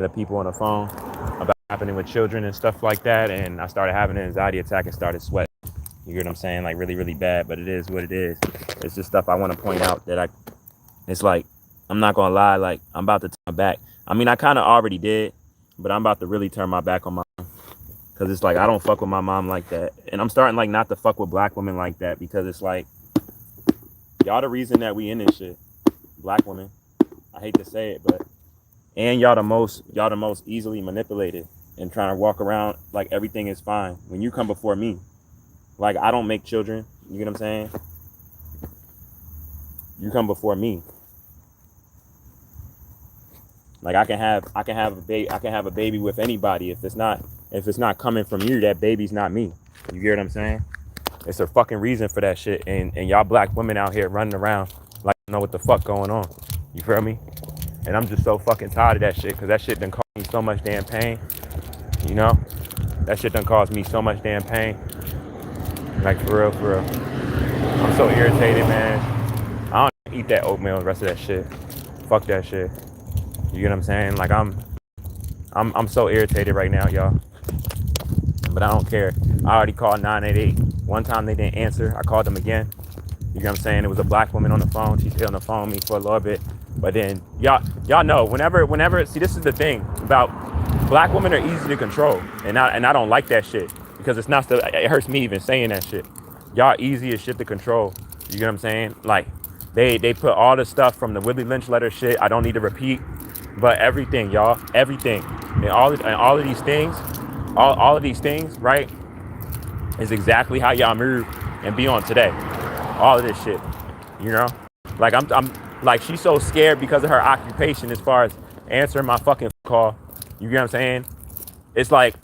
the people on the phone about happening with children and stuff like that, and I started having an anxiety attack and started sweating. You get what I'm saying? Like really, really bad, but it is what it is. It's just stuff I want to point out that it's like, I'm not gonna lie, like I'm about to turn my back. I mean, I kind of already did, but I'm about to really turn my back on my mom. Cause it's like, I don't fuck with my mom like that. And I'm starting like not to fuck with black women like that, because it's like, y'all the reason that we in this shit. Black women. I hate to say it, but and y'all the most easily manipulated and trying to walk around like everything is fine. When you come before me, like I don't make children, you get what I'm saying? You come before me. Like I can have a baby with anybody. If it's not coming from you, that baby's not me. You get what I'm saying? It's a fucking reason for that shit. And y'all black women out here running around like you know what the fuck going on. You feel me? And I'm just so fucking tired of that shit, because that shit done caused me so much damn pain. You know? That shit done caused me so much damn pain. Like for real, for real. I'm so irritated, man. I don't eat that oatmeal and the rest of that shit. Fuck that shit. You get what I'm saying? Like I'm so irritated right now, y'all. But I don't care. I already called 988. One time they didn't answer. I called them again. You know what I'm saying? It was a black woman on the phone. She stayed on the phone with me for a little bit. But then y'all know, whenever see, this is the thing about black women are easy to control. And I don't like that shit, because it's not still, it hurts me even saying that shit. Y'all easy as shit to control. You get what I'm saying? Like they put all the stuff from the Willie Lynch letter shit. I don't need to repeat, but everything, y'all, everything, and all of these things, all of these things, right, is exactly how y'all move and be on today. All of this shit, you know, like I'm like, she's so scared because of her occupation as far as answering my fucking call. You get what I'm saying? It's like,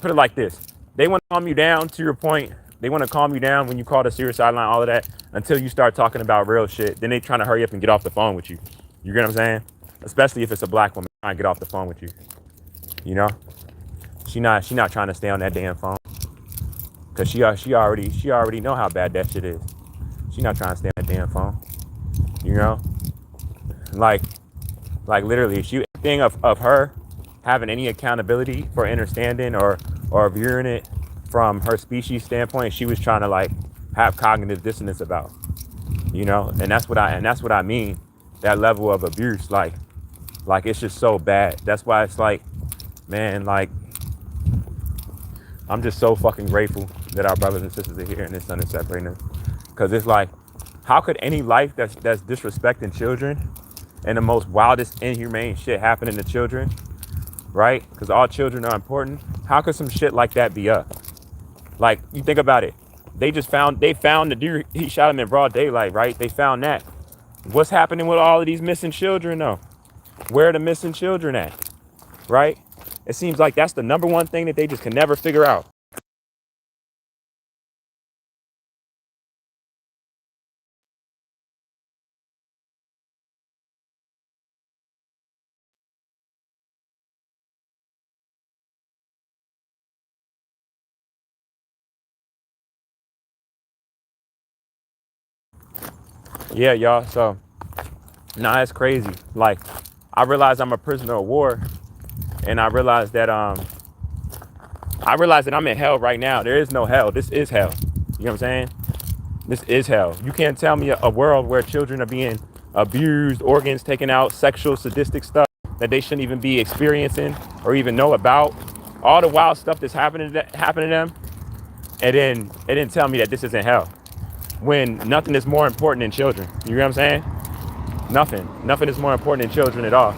put it like this. They want to calm you down, to your point. They want to calm you down when you call the suicide line, all of that, until you start talking about real shit. Then they trying to hurry up and get off the phone with you. You get what I'm saying? Especially if it's a black woman trying to get off the phone with you. You know? She not trying to stay on that damn phone. Cause she already know how bad that shit is. She not trying to stay on that damn phone. You know? Like literally, if you think of her having any accountability for understanding or viewing it from her species standpoint, she was trying to like have cognitive dissonance about, you know, and that's what I mean. That level of abuse, like it's just so bad. That's why it's like, man, like I'm just so fucking grateful that our brothers and sisters are here and this sun is separating us. Cause it's like, how could any life that's disrespecting children and the most wildest inhumane shit happening to children, right? Because all children are important. How could some shit like that be up? Like, you think about it. They found the dude, he shot him in broad daylight, right? They found that. What's happening with all of these missing children though? Where are the missing children at, right? It seems like that's the number one thing that they just can never figure out. Yeah, y'all. So, nah, it's crazy. Like, I realize I'm a prisoner of war, and I realize that I'm in hell right now. There is no hell. This is hell. You know what I'm saying? This is hell. You can't tell me a world where children are being abused, organs taken out, sexual, sadistic stuff that they shouldn't even be experiencing or even know about. All the wild stuff that's happening to them, and then tell me that this isn't hell. When nothing is more important than children. You know what I'm saying? Nothing is more important than children at all.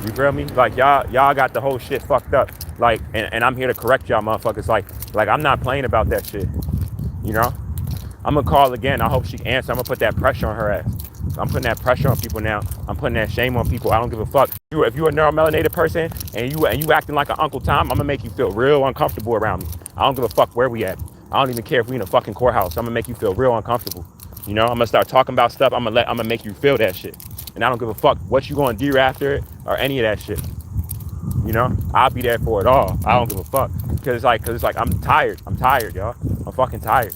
You feel me? Like y'all got the whole shit fucked up. Like, and I'm here to correct y'all motherfuckers. Like I'm not playing about that shit. You know? I'm gonna call again. I hope she answers. I'm gonna put that pressure on her ass. I'm putting that pressure on people now. I'm putting that shame on people. I don't give a fuck. If you're a neuromelanated person and you acting like an Uncle Tom, I'm gonna make you feel real uncomfortable around me. I don't give a fuck where we at. I don't even care if we in a fucking courthouse. I'm gonna make you feel real uncomfortable. You know, I'm gonna start talking about stuff. I'm gonna make you feel that shit. And I don't give a fuck what you gonna do after it or any of that shit. You know, I'll be there for it all. I don't give a fuck. Cause it's like I'm tired. I'm tired, y'all. I'm fucking tired.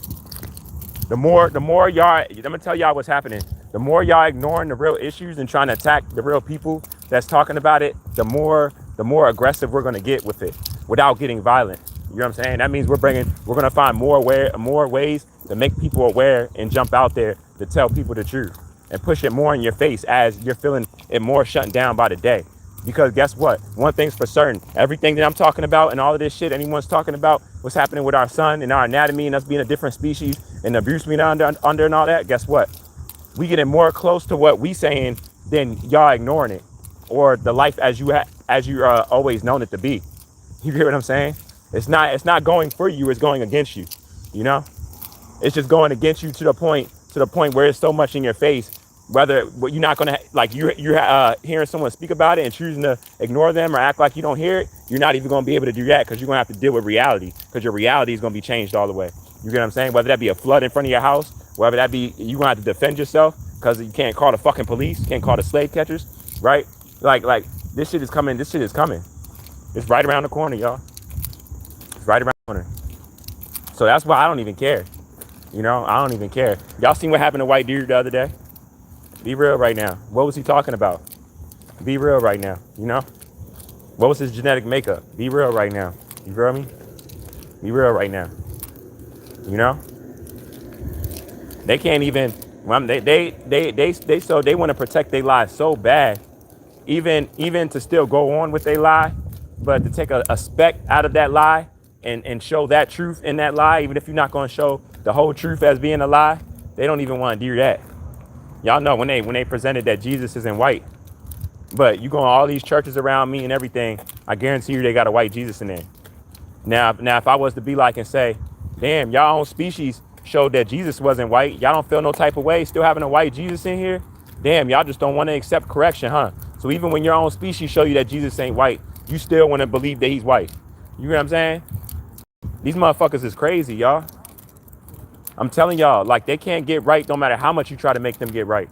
The more y'all, I'm gonna tell y'all what's happening. The more y'all ignoring the real issues and trying to attack the real people, that's talking about it, the more aggressive we're gonna get with it without getting violent. You know what I'm saying? That means we're gonna find more ways to make people aware and jump out there to tell people the truth and push it more in your face as you're feeling it more shutting down by the day. Because guess what? One thing's for certain. Everything that I'm talking about and all of this shit anyone's talking about, what's happening with our son and our anatomy and us being a different species and the abuse being under and all that, guess what? We getting more close to what we saying than y'all ignoring it or the life as you always known it to be. You hear what I'm saying? It's not going for you, it's going against you. You know? It's just going against you to the point where it's so much in your face. Whether you're not gonna like you're hearing someone speak about it and choosing to ignore them or act like you don't hear it, you're not even gonna be able to do that because you're gonna have to deal with reality because your reality is gonna be changed all the way. You get what I'm saying? Whether that be a flood in front of your house, whether that be you're gonna have to defend yourself because you can't call the fucking police, can't call the slave catchers, right? Like this shit is coming. This shit is coming. It's right around the corner, y'all. It's right around the corner. So that's why I don't even care. You know, I don't even care. Y'all seen what happened to White Dude the other day? Be real right now. What was he talking about? Be real right now. You know? What was his genetic makeup? Be real right now. You feel me? Be real right now. You know? They can't even. They want to protect their lives so bad, even to still go on with their lie, but to take a speck out of that lie and show that truth in that lie, even if you're not going to show the whole truth as being a lie, they don't even want to do that. Y'all know when they presented that Jesus isn't white, but you go in all these churches around me and everything, I guarantee you they got a white Jesus in there. Now if I was to be like and say, damn, y'all own species showed that Jesus wasn't white, y'all don't feel no type of way still having a white Jesus in here? Damn, y'all just don't want to accept correction, huh? So even when your own species show you that Jesus ain't white, you still want to believe that he's white. You know what I'm saying? These motherfuckers is crazy, y'all. I'm telling y'all, like, they can't get right no matter how much you try to make them get right.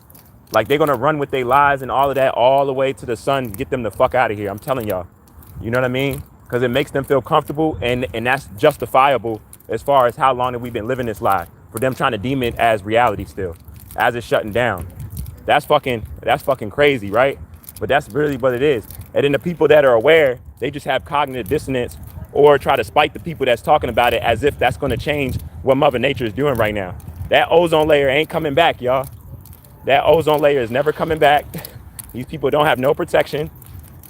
Like, they're going to run with their lies and all of that all the way to the sun, get them the fuck out of here. I'm telling y'all. You know what I mean? Because it makes them feel comfortable, and that's justifiable as far as how long that we've been living this lie. For them trying to deem it as reality still, as it's shutting down. That's fucking crazy, right? But that's really what it is. And then the people that are aware, they just have cognitive dissonance or try to spite the people that's talking about it as if that's going to change what Mother Nature is doing right now. That ozone layer ain't coming back, y'all. That ozone layer is never coming back. These people don't have no protection.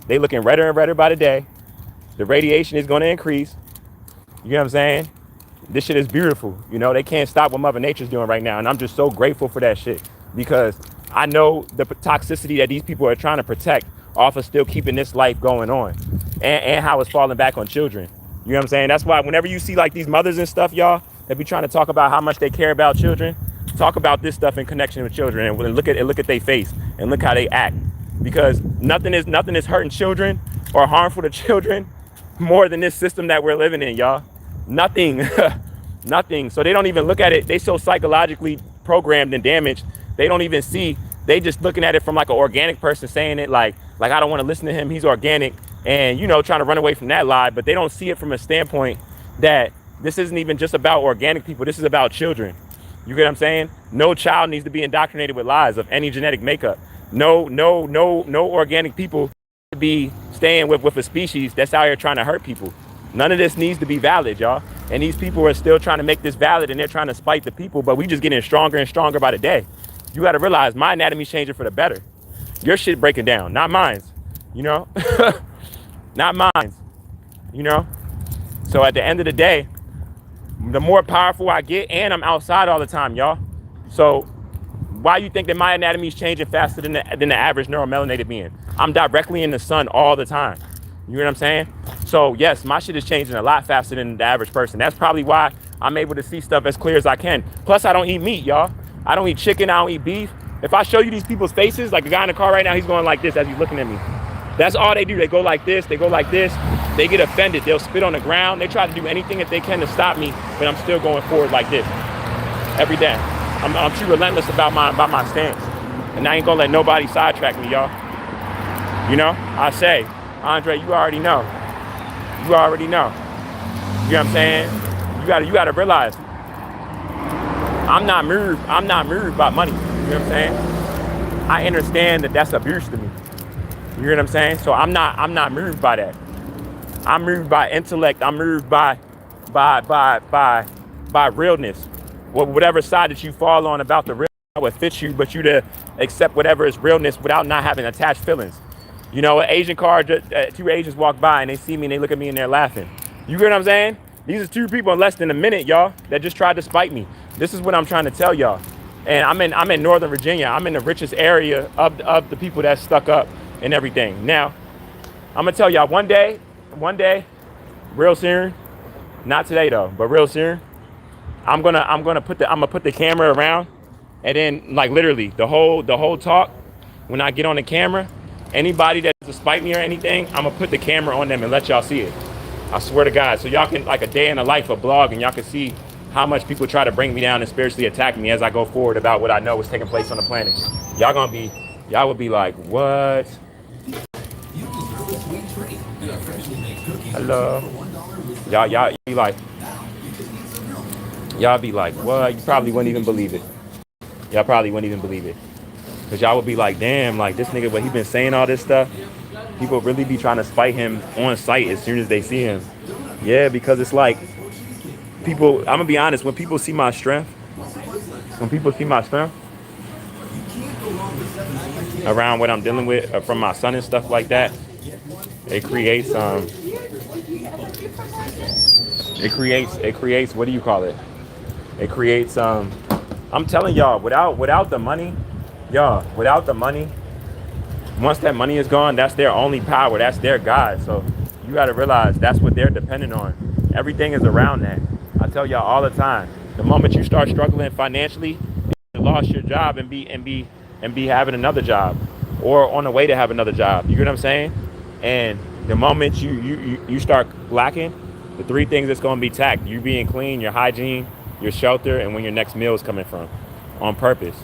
They looking redder and redder by the day. The radiation is going to increase. You know what I'm saying? This shit is beautiful. You know, they can't stop what Mother Nature's doing right now. And I'm just so grateful for that shit because I know the toxicity that these people are trying to protect off of still keeping this life going on and how it's falling back on children. You know what I'm saying? That's why whenever you see like these mothers and stuff, y'all, that be trying to talk about how much they care about children, talk about this stuff in connection with children and look at their face and look how they act. Because nothing is hurting children or harmful to children more than this system that we're living in, y'all. Nothing. Nothing. So they don't even look at it. They so psychologically programmed and damaged. They don't even see. They just looking at it from like an organic person saying it like I don't want to listen to him. He's organic. And, you know, trying to run away from that lie. But they don't see it from a standpoint that this isn't even just about organic people. This is about children. You get what I'm saying? No child needs to be indoctrinated with lies of any genetic makeup. No organic people to be staying with a species that's out here trying to hurt people. None of this needs to be valid, y'all. And these people are still trying to make this valid and they're trying to spite the people, but we just getting stronger and stronger by the day. You got to realize my anatomy's changing for the better. Your shit breaking down, not mine, you know? Not mine, you know? So at the end of the day, the more powerful I get, and I'm outside all the time, y'all. So why you think that my anatomy is changing faster than the average neuromelanated being? I'm directly in the sun all the time. You know what I'm saying? So yes, my shit is changing a lot faster than the average person. That's probably why I'm able to see stuff as clear as I can. Plus, I don't eat meat, y'all. I don't eat chicken. I don't eat beef. If I show you these people's faces, like the guy in the car right now, he's going like this as he's looking at me. That's all they do. They go like this. They go like this. They get offended. They'll spit on the ground. They try to do anything that they can to stop me, but I'm still going forward like this every day. I'm too relentless about my stance, and I ain't gonna let nobody sidetrack me, y'all. You know, I say, Andre, you already know. You already know. You know what I'm saying? You gotta realize, I'm not moved by money. You know what I'm saying? I understand that that's abuse to me. You hear what I'm saying? So I'm not moved by that. I'm moved by intellect. I'm moved by by by by realness. Whatever side that you fall on about the real, what fits you, but you to accept whatever is realness without not having attached feelings. You know, an Asian car, two Asians walk by and they see me and they look at me and they're laughing. You get what I'm saying? These are two people in less than a minute, y'all, that just tried to spite me. This is what I'm trying to tell y'all. And I'm in Northern Virginia. I'm in the richest area of the people that stuck up and everything. Now, I'm gonna tell y'all one day, real soon, not today though, but real soon, I'm gonna put the camera around, and then like literally the whole talk, when I get on the camera, anybody that despite me or anything, I'm gonna put the camera on them and let y'all see it. I swear to God, so y'all can like a day in the life of blog, and y'all can see how much people try to bring me down and spiritually attack me as I go forward about what I know is taking place on the planet. Y'all would be like, what? Hello. Y'all be like, what? You probably wouldn't even believe it. Y'all probably wouldn't even believe it. Cause y'all would be like, damn, like this nigga, but he been saying all this stuff. People really be trying to spite him on sight as soon as they see him. Yeah, because it's like people, I'm gonna be honest, when people see my strength around what I'm dealing with from my son and stuff like that, it creates it creates what do you call it? It creates I'm telling y'all, without the money, without the money, once that money is gone, that's their only power. That's their God. So you got to realize that's what they're dependent on. Everything is around that. I tell y'all all the time. The moment you start struggling financially, you lost your job and be having another job, or on the way to have another job. You get what I'm saying? And the moment you start lacking, the three things that's going to be tacked: you being clean, your hygiene, your shelter, and when your next meal is coming from, on purpose.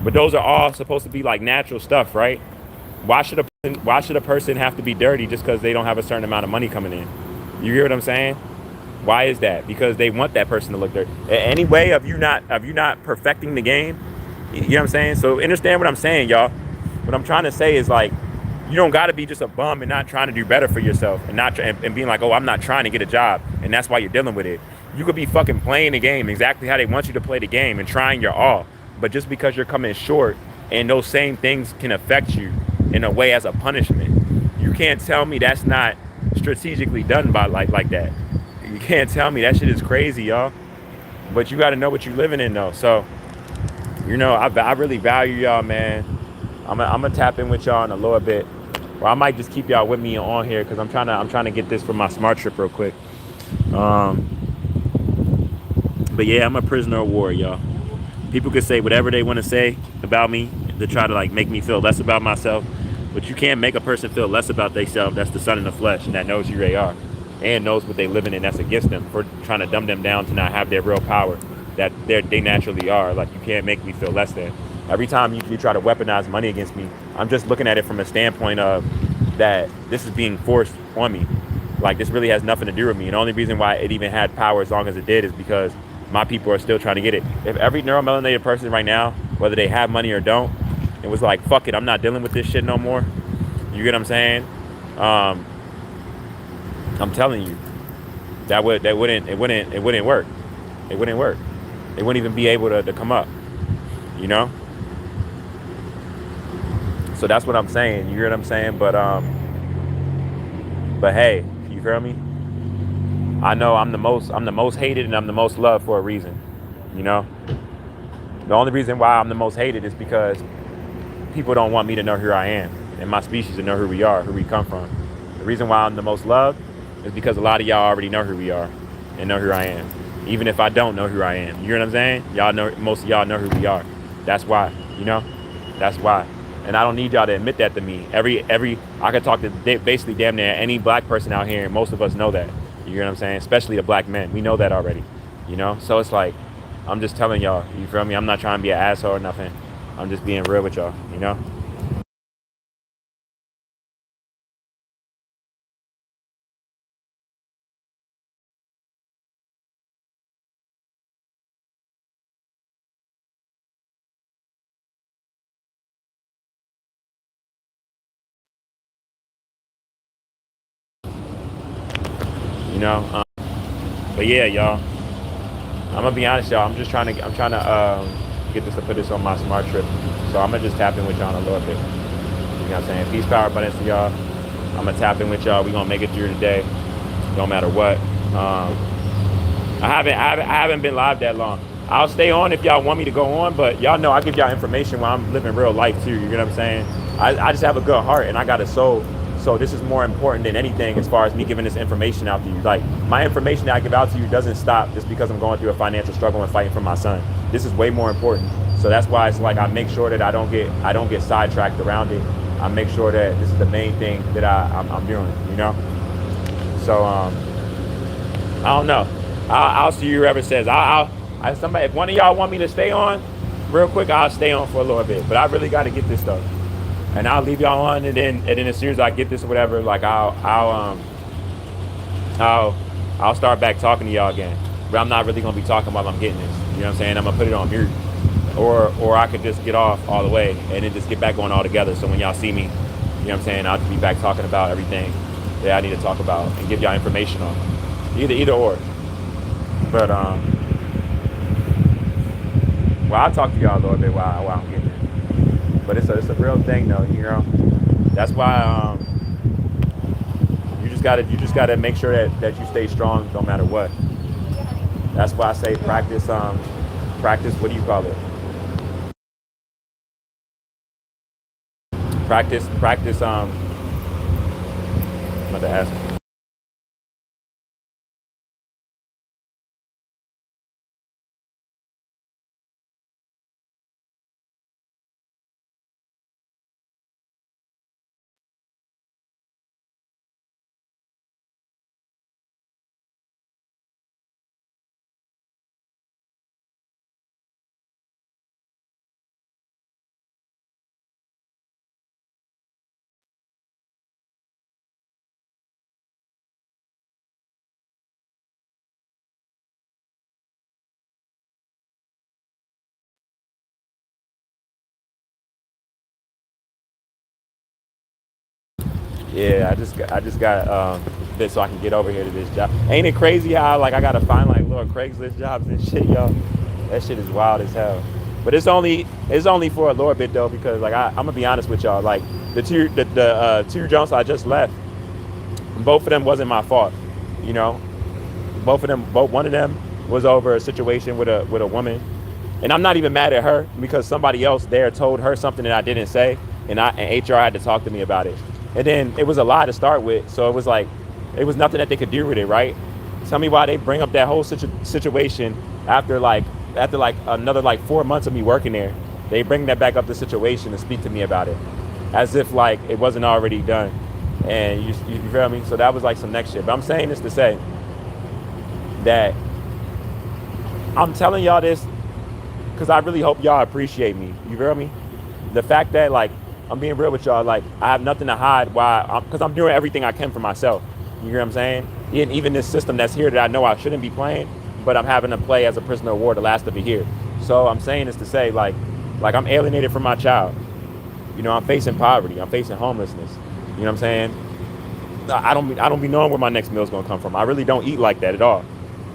But those are all supposed to be like natural stuff, right? Why should a person have to be dirty just because they don't have a certain amount of money coming in? You hear what I'm saying? Why is that? Because they want that person to look dirty. Any way of you not perfecting the game, you know what I'm saying? So understand what I'm saying, y'all. What I'm trying to say is like, you don't got to be just a bum and not trying to do better for yourself, and not and being like, oh, I'm not trying to get a job, and that's why you're dealing with it. You could be fucking playing the game exactly how they want you to play the game and trying your all, but just because you're coming short, and those same things can affect you in a way as a punishment. You can't tell me that's not strategically done by like that. You can't tell me that shit is crazy, y'all. But you got to know what you're living in though. So I really value y'all, man. I'm gonna tap in with y'all in a little bit, or I might just keep y'all with me on here because I'm trying to get this for my smart trip real quick. Um, but yeah, I'm a prisoner of war, y'all. People can say whatever they want to say about me to try to like make me feel less about myself, but you can't make a person feel less about themselves. That's the son in the flesh, and that knows who they are, and knows what they living in. That's against them for trying to dumb them down to not have their real power that they naturally are. Like you can't make me feel less than. Every time you try to weaponize money against me, I'm just looking at it from a standpoint of that this is being forced on me. Like this really has nothing to do with me. And the only reason why it even had power as long as it did is because my people are still trying to get it. If every neuromelanated person right now, whether they have money or don't, it was like, fuck it, I'm not dealing with this shit no more. You get what I'm saying? Um, I'm telling you, it wouldn't work. It wouldn't work. They wouldn't even be able to come up, you know? So that's what I'm saying. You hear what I'm saying? But hey, you feel me? I know I'm the most hated and I'm the most loved for a reason. You know? The only reason why I'm the most hated is because people don't want me to know who I am and my species to know who we are, who we come from. The reason why I'm the most loved is because a lot of y'all already know who we are and know who I am. Even if I don't know who I am. You know what I'm saying? Y'all know, most of y'all know who we are. That's why, you know? That's why. And I don't need y'all to admit that to me. I could talk to basically damn near any black person out here, and most of us know that. You know what I'm saying? Especially the black men. We know that already. You know? So it's like, I'm just telling y'all, you feel me? I'm not trying to be an asshole or nothing. I'm just being real with y'all, you know? you know. But yeah, y'all, I'm gonna be honest, y'all. I'm trying to get this to put this on my smart trip. So I'm gonna just tap in with y'all in a little bit. You know what I'm saying? Peace, power, abundance to y'all. I'm gonna tap in with y'all. We gonna make it through the day, no matter what. I haven't been live that long. I'll stay on if y'all want me to go on, but y'all know I give y'all information while I'm living real life too. You know what I'm saying? I just have a good heart and I got a soul. So this is more important than anything as far as me giving this information out to you. Like my information that I give out to you doesn't stop just because I'm going through a financial struggle and fighting for my son. This is way more important. So that's why it's like I make sure that I don't get sidetracked around it. I make sure that this is the main thing that I'm doing. You know. So I don't know. I'll see whoever says. Somebody, if one of y'all want me to stay on, real quick, I'll stay on for a little bit. But I really got to get this stuff, and I'll leave y'all on, and then as soon as I get this or whatever, like I'll start back talking to y'all again. But I'm not really gonna be talking while I'm getting this. You know what I'm saying? I'm gonna put it on mute, or I could just get off all the way and then just get back on all together. So when y'all see me, you know what I'm saying, I'll be back talking about everything that I need to talk about and give y'all information on. Either or. But well, I'll talk to y'all a little bit while I'm getting it. But it's a real thing though, you know. That's why you just gotta make sure that you stay strong no matter what. That's why I say practice what do you call it? Practice I'm about to ask. Yeah, I just got this so I can get over here to this job. Ain't it crazy how like I gotta find like little Craigslist jobs and shit, yo? That shit is wild as hell. But it's only for a little bit though, because like I'm gonna be honest with y'all, like the two jumps I just left, both of them wasn't my fault. You know, one of them was over a situation with a woman, and I'm not even mad at her because somebody else there told her something that I didn't say, and HR had to talk to me about it. And then it was a lie to start with, so it was like it was nothing that they could do with it, right? Tell me why they bring up that whole situation after another like 4 months of me working there. They bring that back up the situation and speak to me about it, as if like it wasn't already done. And you feel me? So that was like some next shit. But I'm saying this to say that I'm telling y'all this because I really hope y'all appreciate me. You feel me? The fact that like I'm being real with y'all, like I have nothing to hide because I'm doing everything I can for myself. You hear what I'm saying? Even this system that's here that I know I shouldn't be playing, but I'm having to play as a prisoner of war the last of it here. So I'm saying this to say like I'm alienated from my child. You know, I'm facing poverty. I'm facing homelessness. You know what I'm saying? I don't be knowing where my next meal is gonna come from. I really don't eat like that at all.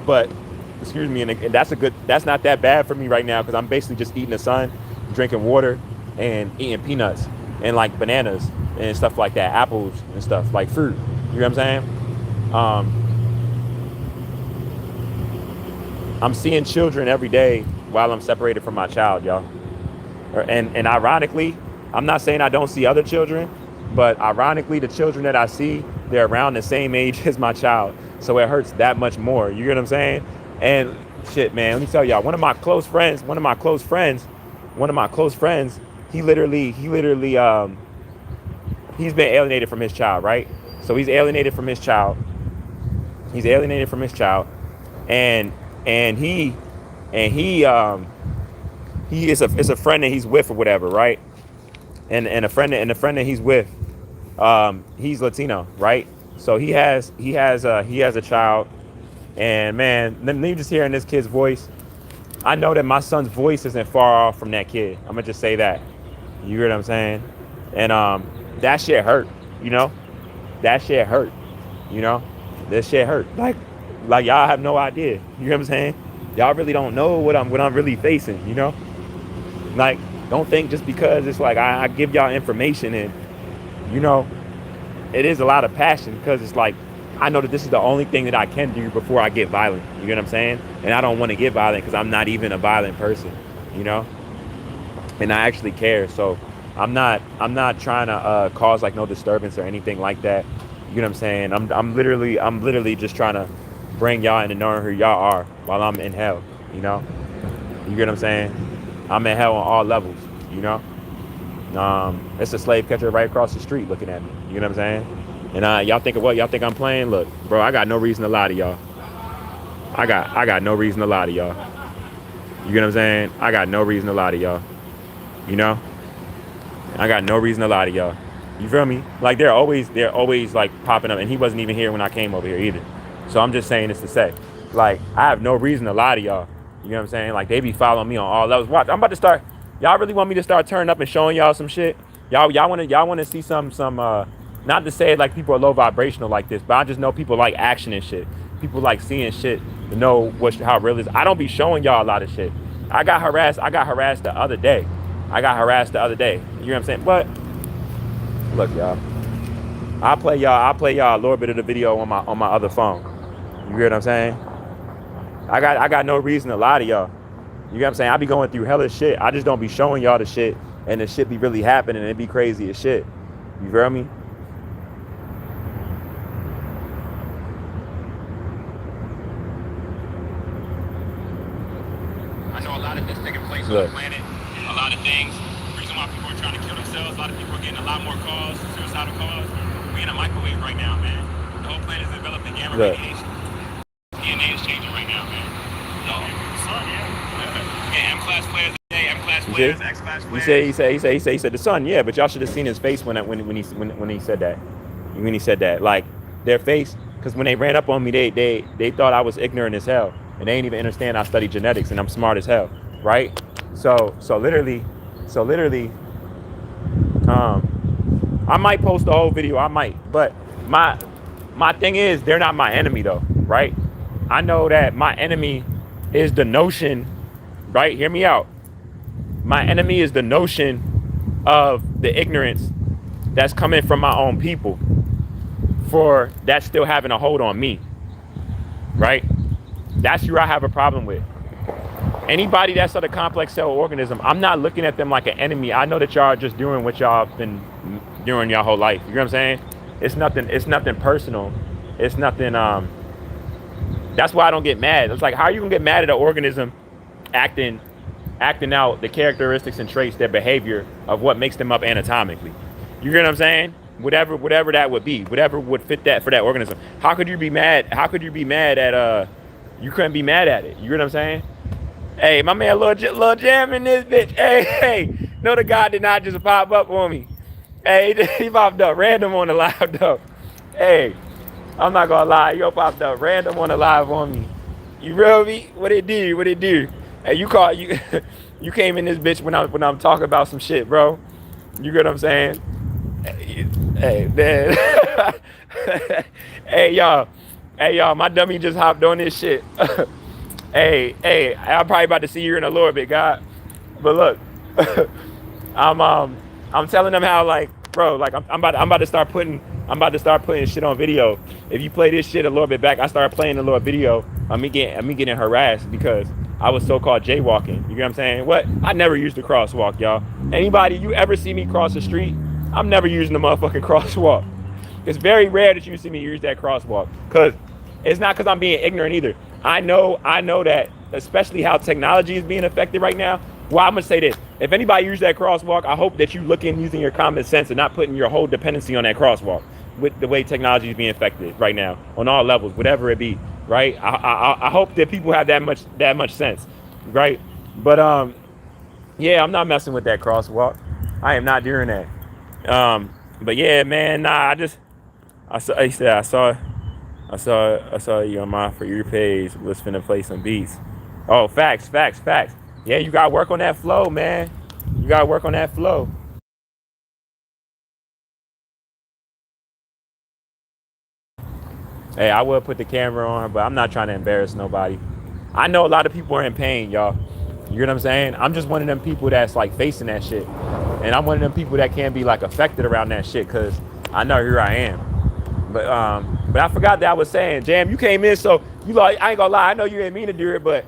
But excuse me, and that's not that bad for me right now because I'm basically just eating the sun, drinking water, and eating peanuts and like bananas and stuff like that, apples and stuff like fruit. You know what I'm saying? I'm seeing children every day while I'm separated from my child, y'all. And ironically, I'm not saying I don't see other children, but ironically, the children that I see, they're around the same age as my child. So it hurts that much more. You get what I'm saying? And shit, man, let me tell y'all, one of my close friends, he literally, he's been alienated from his child, right? So he's alienated from his child. And he is a friend that he's with or whatever, right? And a friend that he's with, he's Latino, right? So he has a child, and man, me just hearing this kid's voice, I know that my son's voice isn't far off from that kid. I'm gonna just say that. You hear what I'm saying? And that shit hurt, you know? That shit hurt, you know? This shit hurt. Like y'all have no idea. You know what I'm saying? Y'all really don't know what I'm really facing, you know? Like, don't think just because it's like I give y'all information and, you know, it is a lot of passion because it's like I know that this is the only thing that I can do before I get violent. You know what I'm saying? And I don't want to get violent because I'm not even a violent person, you know? And I actually care. So I'm not trying to cause like no disturbance or anything like that. You know what I'm saying? I'm literally just trying to bring y'all into knowing who y'all are while I'm in hell, you know? You get what I'm saying? I'm in hell on all levels, you know? It's a slave catcher right across the street looking at me. You know what I'm saying? And y'all think of what? Y'all think I'm playing? Look, bro, I got no reason to lie to y'all. I got no reason to lie to y'all. You get what I'm saying? I got no reason to lie to y'all. You know? I got no reason to lie to y'all. You feel me? Like they're always like popping up, and he wasn't even here when I came over here either. So I'm just saying this to say, like, I have no reason to lie to y'all. You know what I'm saying? Like they be following me on all levels. Watch, I'm about to start. Y'all really want me to start turning up and showing y'all some shit? Y'all wanna see some not to say like people are low vibrational like this, but I just know people like action and shit. People like seeing shit to know how real it is. I don't be showing y'all a lot of shit. I got harassed the other day. You know what I'm saying? But look, y'all. I'll play y'all a little bit of the video on my other phone. You hear what I'm saying? I got no reason to lie to y'all. You know what I'm saying? I be going through hella shit. I just don't be showing y'all the shit, and the shit be really happening and it be crazy as shit. You feel me? I know a lot of this taking place on the planet. A lot of things. The reason why people are trying to kill themselves, a lot of people are getting a lot more calls, suicidal calls. We in a microwave right now, man. The whole planet is developing gamma radiation. DNA is changing right now, man. Sun, yeah. M-class players today, M-class players, X-class players. He said the sun, yeah, but y'all should have seen his face when he said that. When he said that, like their face, because when they ran up on me, they thought I was ignorant as hell, and they ain't even understand I study genetics and I'm smart as hell, right? So literally, I might post the whole video, I might, but my thing is they're not my enemy though, right? I know that my enemy is the notion, right? Hear me out. My enemy is the notion of the ignorance that's coming from my own people, for that still having a hold on me, right? That's who I have a problem with. Anybody that's of the complex cell organism, I'm not looking at them like an enemy. I know that y'all are just doing what y'all been doing your whole life. You know what I'm saying? It's nothing personal. It's nothing, that's why I don't get mad. It's like, how are you gonna get mad at an organism acting out the characteristics and traits, their behavior of what makes them up anatomically? You get what I'm saying? Whatever that would be, whatever would fit that for that organism. How could you be mad? How could you be mad at you couldn't be mad at it? You get what I'm saying? Hey, my man, little Jam in this bitch. Hey, no, the guy did not just pop up on me. Hey, he popped up random on the live though. Hey, I'm not gonna lie, yo popped up random on the live on me. You feel me? What it do? Hey, you came in this bitch when I'm talking about some shit, bro. You get what I'm saying? Hey, man. Hey, y'all, my dummy just hopped on this shit. Hey, I'm probably about to see you in a little bit, God. But look, I'm telling them how, like, bro, like I'm about to start putting shit on video. If you play this shit a little bit back, I started playing a little video of me getting harassed because I was so-called jaywalking. You get what I'm saying? What? I never used the crosswalk, y'all. Anybody, you ever see me cross the street? I'm never using the motherfucking crosswalk. It's very rare that you see me use that crosswalk. Cause it's not because I'm being ignorant either. I know that, especially how technology is being affected right now. Well, I'm gonna say this. If anybody uses that crosswalk, I hope that you look in using your common sense and not putting your whole dependency on that crosswalk with the way technology is being affected right now on all levels, whatever it be, right? I hope that people have that much sense, right? But yeah, I'm not messing with that crosswalk. I am not doing that. But yeah, man, nah, I saw you on my For You page. Was finna play some beats. Oh, facts. Yeah, you gotta work on that flow, man. You gotta work on that flow. Hey, I would put the camera on her, but I'm not trying to embarrass nobody. I know a lot of people are in pain, y'all. You know what I'm saying? I'm just one of them people that's like facing that shit. And I'm one of them people that can't be like affected around that shit because I know who I am. But I forgot that I was saying, Jam, you came in, so you like, I ain't gonna lie, I know you didn't mean to do it, but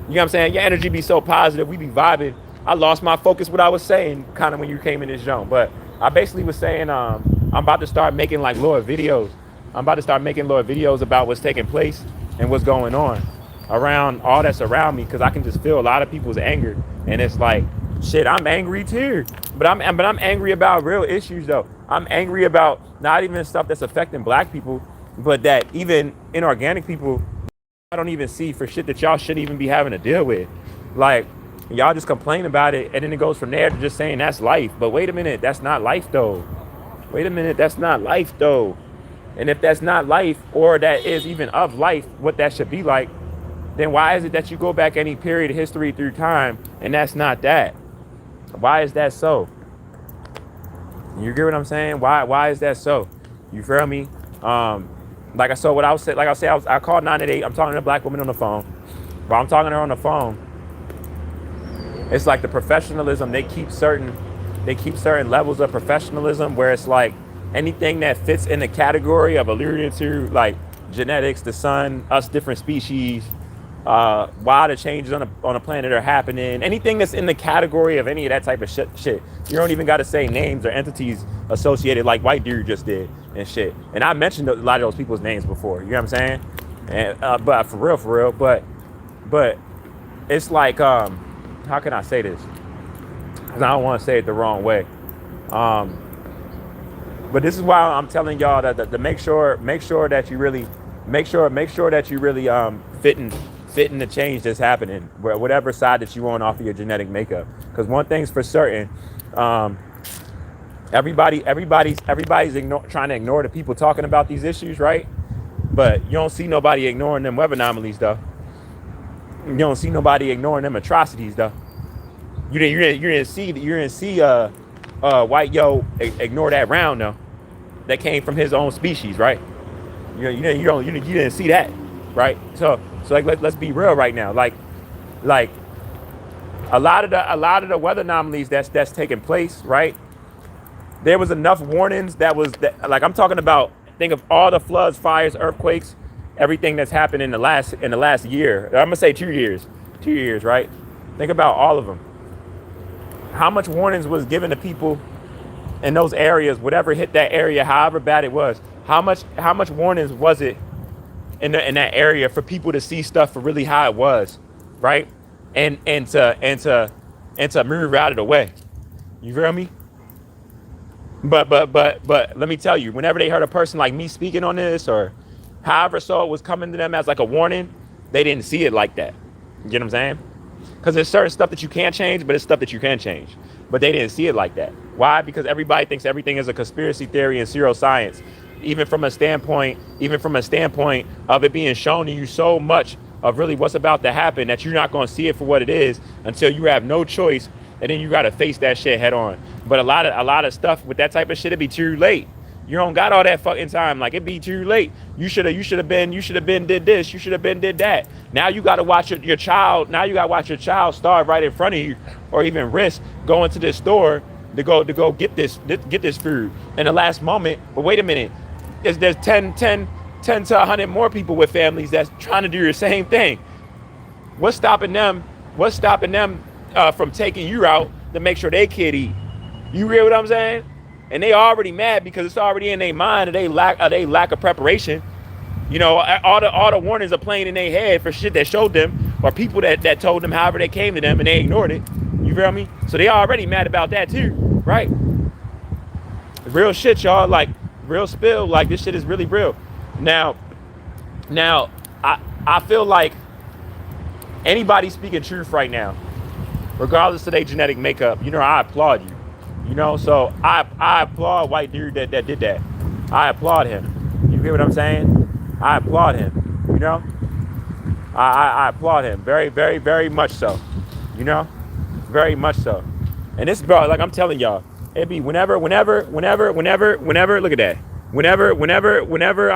you know what I'm saying? Your energy be so positive, we be vibing. I lost my focus what I was saying kind of when you came in this zone. But I basically was saying I'm about to start making like little videos. I'm about to start making little videos about what's taking place and what's going on around all that's around me, because I can just feel a lot of people's anger. And it's like, shit, I'm angry too. But I'm angry about real issues though. I'm angry about not even stuff that's affecting black people, but that even inorganic people I don't even see for shit that y'all shouldn't even be having to deal with. Like, y'all just complain about it, and then it goes from there to just saying that's life. But wait a minute, that's not life though. Wait a minute, that's not life though. And if that's not life, or that is even of life, what that should be like, then why is it that you go back any period of history through time and that's not that? Why is that so? You get what I'm saying? Why is that so? You feel me? Like I saw what I was saying. Like I said, I called 988. I'm talking to a black woman on the phone. While I'm talking to her on the phone, it's like the professionalism. They keep certain levels of professionalism where it's like anything that fits in the category of alluding to like genetics, the sun, us different species, why the changes on the planet are happening. Anything that's in the category of any of that type of shit. You don't even got to say names or entities associated like White Dude just did and shit. And I mentioned a lot of those people's names before. You know what I'm saying? And but for real. But it's like how can I say this? Because I don't want to say it the wrong way. But this is why I'm telling y'all that to make sure that you really fit in the change that's happening, whatever side that you on off of your genetic makeup. Because one thing's for certain, everybody's trying to ignore the people talking about these issues, right? But you don't see nobody ignoring them weather anomalies, though. You don't see nobody ignoring them atrocities, though. You didn't see White Yo ignore that round, though. That came from his own species, right? You didn't see that, right? So like let's be real right now. Like a lot of the weather anomalies that's taking place, right? There was enough warnings like I'm talking about. Think of all the floods, fires, earthquakes, everything that's happened in the last year. I'm gonna say 2 years, right? Think about all of them. How much warnings was given to people in those areas, whatever hit that area, however bad it was? How much warnings was it in that area for people to see stuff for really how it was, right? And to move out of the way. You feel me? But let me tell you, whenever they heard a person like me speaking on this, or however so it was coming to them as like a warning, they didn't see it like that. You get what I'm saying? Because there's certain stuff that you can't change, but it's stuff that you can change. But they didn't see it like that. Why? Because everybody thinks everything is a conspiracy theory and pseudoscience. Even from a standpoint of it being shown to you so much of really what's about to happen, that you're not going to see it for what it is until you have no choice, and then you got to face that shit head on. But a lot of stuff with that type of shit, it'd be too late. You don't got all that fucking time. Like, it'd be too late. You should have been did this. You should have been did that. Now you got to watch your child. Now you got to watch your child starve right in front of you, or even risk going to this store to go get this food in the last moment. But wait a minute. There's 10 to 100 more people with families that's trying to do the same thing. What's stopping them from taking you out to make sure they kid eat? You hear what I'm saying? And they already mad because it's already in their mind that they lack of preparation. You know, all the warnings are playing in their head for shit that showed them, or people that told them however they came to them and they ignored it. You feel me? So they already mad about that too, right? Real shit, y'all. Like, real spill. Like, this shit is really real. Now I feel like anybody speaking truth right now, regardless of their genetic makeup, you know, I applaud you. You know, so I applaud White Dude that did that. I applaud him. You hear what I'm saying? I applaud him. You know, I applaud him very, very, very much so. You know, very much so. And this, bro, like I'm telling y'all, it be whenever. Look at that. Whenever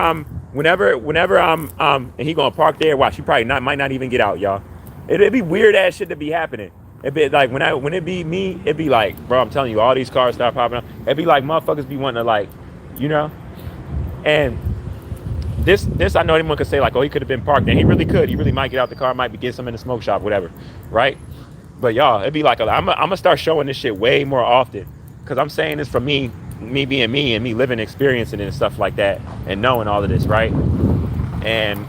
whenever I'm and he gonna park there, watch, he probably might not even get out, y'all. It'd be weird ass shit to be happening. It'd be like when it be me, it'd be like, bro, I'm telling you, all these cars start popping up. It'd be like motherfuckers be wanting to like, you know, and this I know anyone could say like, oh, he could have been parked there. He really could. He really might get out the car, might be get some in the smoke shop, whatever, right? But y'all, it'd be like I'm gonna start showing this shit way more often, because I'm saying this from me being me and me living, experiencing it and stuff like that, and knowing all of this, right? And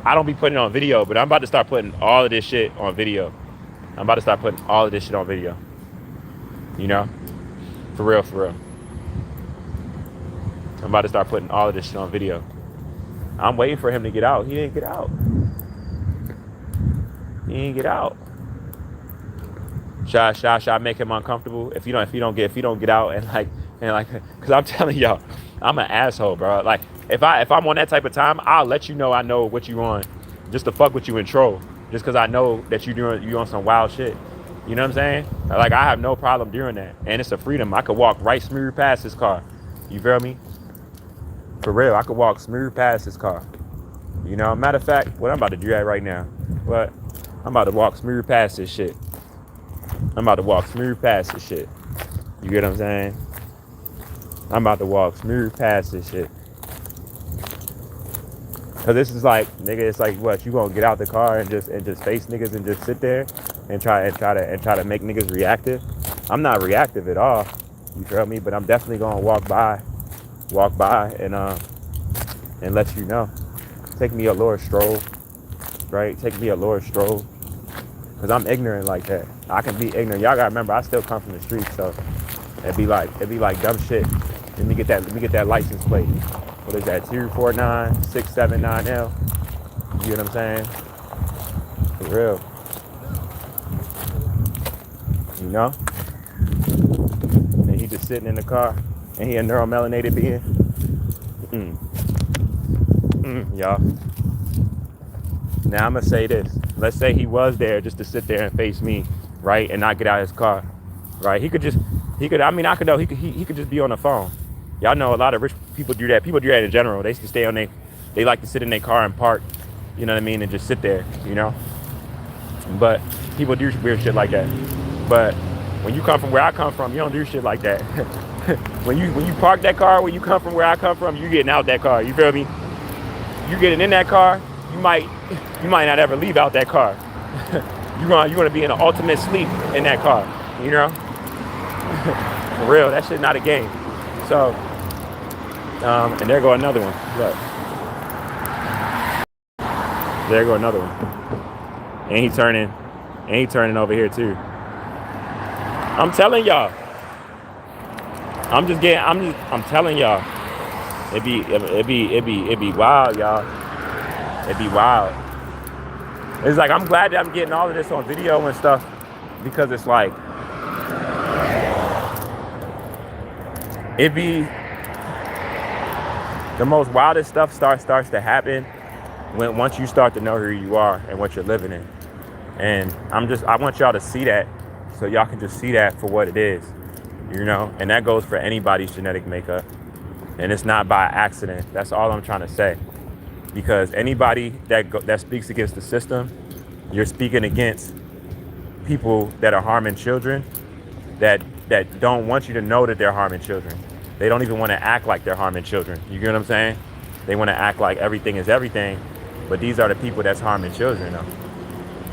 I don't be putting it on video, but I'm about to start putting all of this shit on video. I'm about to start putting all of this shit on video. You know, for real, for real. I'm about to start putting all of this shit on video. I'm waiting for him to get out. He didn't get out. He didn't get out. Should I make him uncomfortable if you don't get out and like, because I'm telling y'all, I'm an asshole, bro. Like if I'm on that type of time, I'll let you know I know what you on, just to fuck with you and troll, just because I know that you on some wild shit. You know what I'm saying? Like I have no problem doing that, and it's a freedom. I could walk right smooth past his car. You feel me? For real, I could walk smooth past his car. You know, matter of fact, what I'm about to do that right now. But I'm about to walk smooth past this shit. I'm about to walk smooth past this shit. You get what I'm saying? I'm about to walk smooth past this shit. Cause this is like, nigga, it's like what, you gonna get out the car and just face niggas and just sit there and try to make niggas reactive? I'm not reactive at all. You feel me? But I'm definitely gonna walk by and let you know. Take me a little stroll, right? Take me a little stroll. Cause I'm ignorant like that. I can be ignorant. Y'all gotta remember, I still come from the streets, so it'd be like dumb shit. Let me get that license plate. What is that? 249679L. You know what I'm saying? For real. You know? And he just sitting in the car, and he a neuromelanated being. Y'all. Now I'm gonna say this. Let's say he was there just to sit there and face me, right, and not get out of his car, right? He could just be on the phone. Y'all know a lot of rich people do that. People do that in general. They they like to sit in their car and park, you know what I mean, and just sit there, you know. But people do weird shit like that. But when you come from where I come from, you don't do shit like that. when you park that car, when you come from where I come from, you getting out that car. You feel me? You getting in that car, you might not ever leave out that car. you're gonna be in an ultimate sleep in that car, you know? For real, that shit not a game. So, and there go another one. Look. There go another one. And he turning over here too. I'm telling y'all. I'm telling y'all. It'd be wild, y'all. It'd be wild. It's like, I'm glad that I'm getting all of this on video and stuff, because it's like, it'd be the most wildest stuff starts to happen once you start to know who you are and what you're living in. And I want y'all to see that, so y'all can just see that for what it is, you know? And that goes for anybody's genetic makeup. And it's not by accident. That's all I'm trying to say. Because anybody that speaks against the system, you're speaking against people that are harming children, that don't want you to know that they're harming children. They don't even want to act like they're harming children. You get what I'm saying? They want to act like everything is everything, but these are the people that's harming children, though.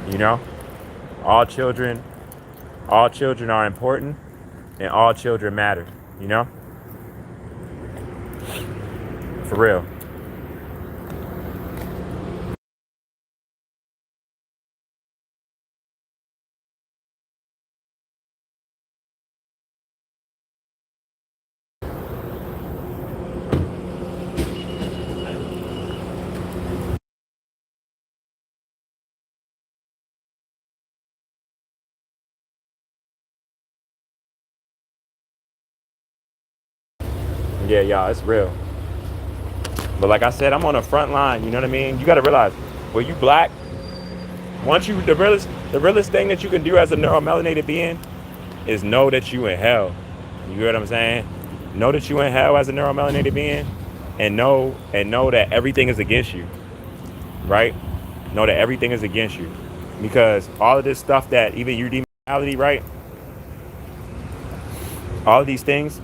You know? All children are important, and all children matter, you know? For real. Yeah, y'all, it's real. But like I said, I'm on the front line, you know what I mean? You got to realize, when you black, the realest thing that you can do as a neuromelanated being is know that you in hell. You get what I'm saying? Know that you in hell as a neuromelanated being, know that everything is against you, right? Know that everything is against you, because all of this stuff that even your demonality, right? All of these things,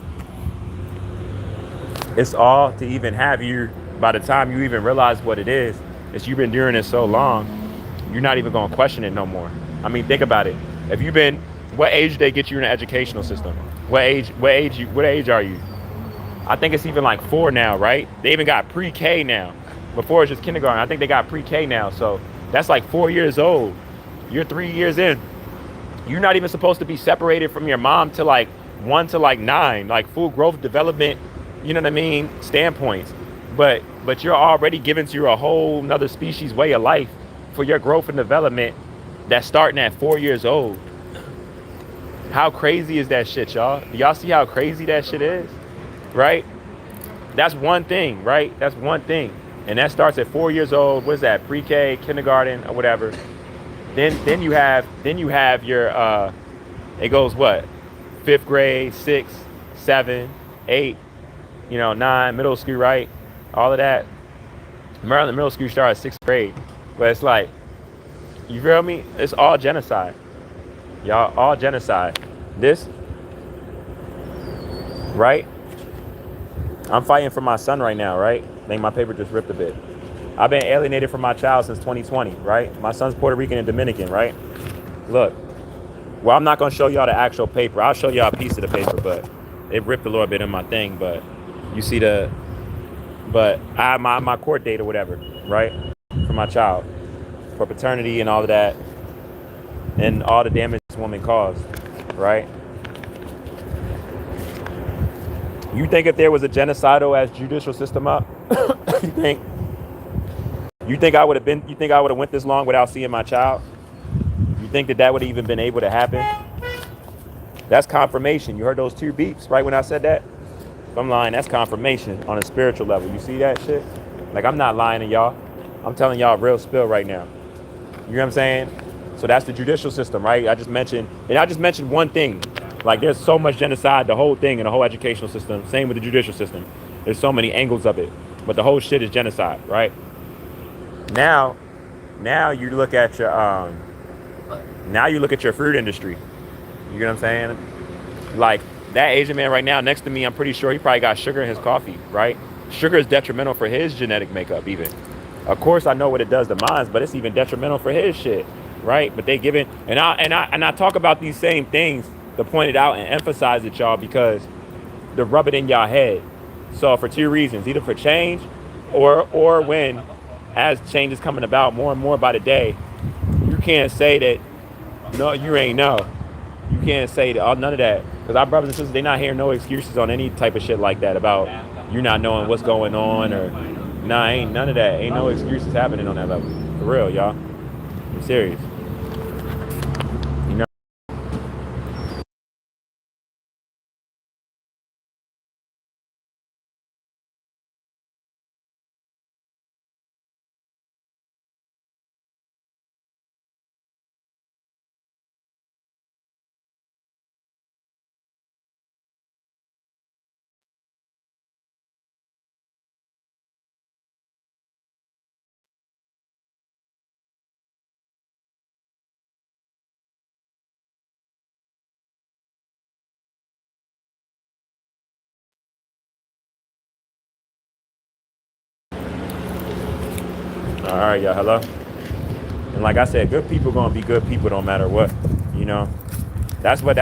it's all to even have you. By the time you even realize what it is you've been doing it so long, you're not even gonna question it no more. I mean, think about it. If you've been, what age did they get you in the educational system? What age are you? I think it's even like 4 now, right? They even got pre-K now. Before it's just kindergarten. I think they got pre-K now. So that's like 4 years old. You're 3 years in. You're not even supposed to be separated from your mom to like 1 to like 9, like full growth development, you know what I mean, standpoints. But you're already given to a whole nother species way of life for your growth and development that's starting at 4 years old. How crazy is that shit, y'all? Do y'all see how crazy that shit is? Right? That's one thing, right? That's one thing. And that starts at 4 years old. What is that? Pre-K, kindergarten, or whatever. Then you have your it goes what? 5th grade, 6th, 7, 8, 9, middle school, right? All of that. Maryland middle school starts 6th grade. But it's like, you feel me? It's all genocide. Y'all, all genocide. This, right? I'm fighting for my son right now, right? I think my paper just ripped a bit. I've been alienated from my child since 2020, right? My son's Puerto Rican and Dominican, right? Look, well, I'm not going to show y'all the actual paper. I'll show y'all a piece of the paper, but it ripped a little bit in my thing. But you see but I have my court date or whatever, right? For my child, for paternity and all of that, and all the damage this woman caused, right? You think if there was a genocidal as judicial system up, you think I would have went this long without seeing my child? You think that would have even been able to happen? That's confirmation. You heard those 2 beeps right when I said that? If I'm lying, that's confirmation on a spiritual level. You see that shit? Like, I'm not lying to y'all. I'm telling y'all real spill right now. You know what I'm saying? So that's the judicial system, right? I just mentioned one thing. Like, there's so much genocide, the whole thing, in the whole educational system. Same with the judicial system. There's so many angles of it. But the whole shit is genocide, right? Now you look at your fruit industry. You know what I'm saying? Like, that Asian man right now next to me, I'm pretty sure he probably got sugar in his coffee, right? Sugar is detrimental for his genetic makeup even. Of course, I know what it does to mine, but it's even detrimental for his shit, right? But they give it, and I talk about these same things to point it out and emphasize it, y'all, because to rub it in y'all head. So for 2 reasons, either for change or when, as change is coming about more and more by the day, you can't say that, no, you ain't know. You can't say that, none of that. Because our brothers and sisters, they're not hearing no excuses on any type of shit like that about you not knowing what's going on or, nah, ain't none of that. Ain't no excuses happening on that level. For real, y'all. I'm serious. You know? All right, y'all. Hello? And like I said, good people gonna be good people no matter what. You know? That's why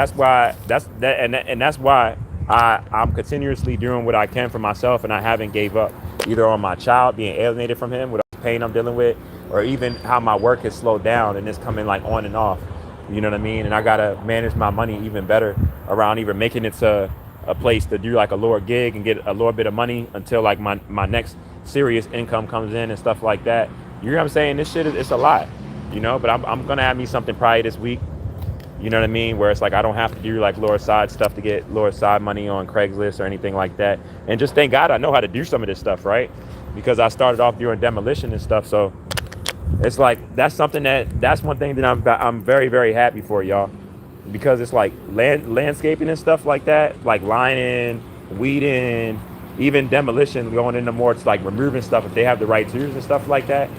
I'm continuously doing what I can for myself, and I haven't gave up either on my child being alienated from him with all the pain I'm dealing with, or even how my work has slowed down and it's coming like on and off. You know what I mean? And I gotta manage my money even better around even making it to a place to do like a lower gig and get a little bit of money until like my next serious income comes in and stuff like that. You know what I'm saying? This shit it's a lot, but I'm gonna have me something probably this week. You know what I mean? Where it's like I don't have to do like lower side stuff to get lower side money on Craigslist or anything like that. And just thank God I know how to do some of this stuff, right? Because I started off doing demolition and stuff. So it's like that's one thing that I'm very, very happy for, y'all. Because it's like landscaping and stuff like that, like lining, weeding, even demolition, going into more to like removing stuff if they have the right tools and stuff like that.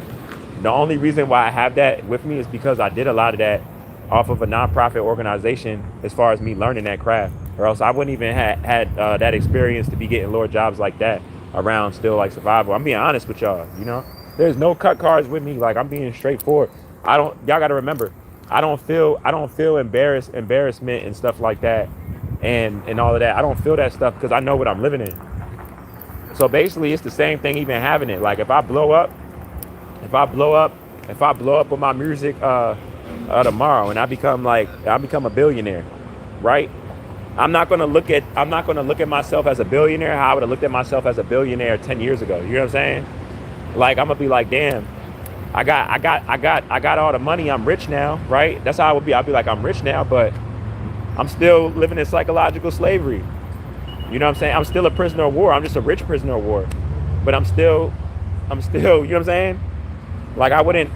The only reason why I have that with me is because I did a lot of that off of a nonprofit organization as far as me learning that craft, or else I wouldn't even had that experience to be getting lower jobs like that around still like survival. I'm being honest with y'all, you know. There's no cut cards with me. Like I'm being straightforward. Y'all got to remember, I don't feel embarrassment and stuff like that, and all of that. I don't feel that stuff because I know what I'm living in. So basically, it's the same thing even having it. Like if I blow up, if I blow up with my music tomorrow and I become a billionaire, right? I'm not gonna look at myself as a billionaire how I would have looked at myself as a billionaire 10 years ago. You know what I'm saying? Like I'm gonna be like, damn, I got all the money. I'm rich now, right? That's how I would be. I'd be like, I'm rich now, but I'm still living in psychological slavery. You know what I'm saying? I'm still a prisoner of war. I'm just a rich prisoner of war, but I'm still, you know what I'm saying? Like I wouldn't,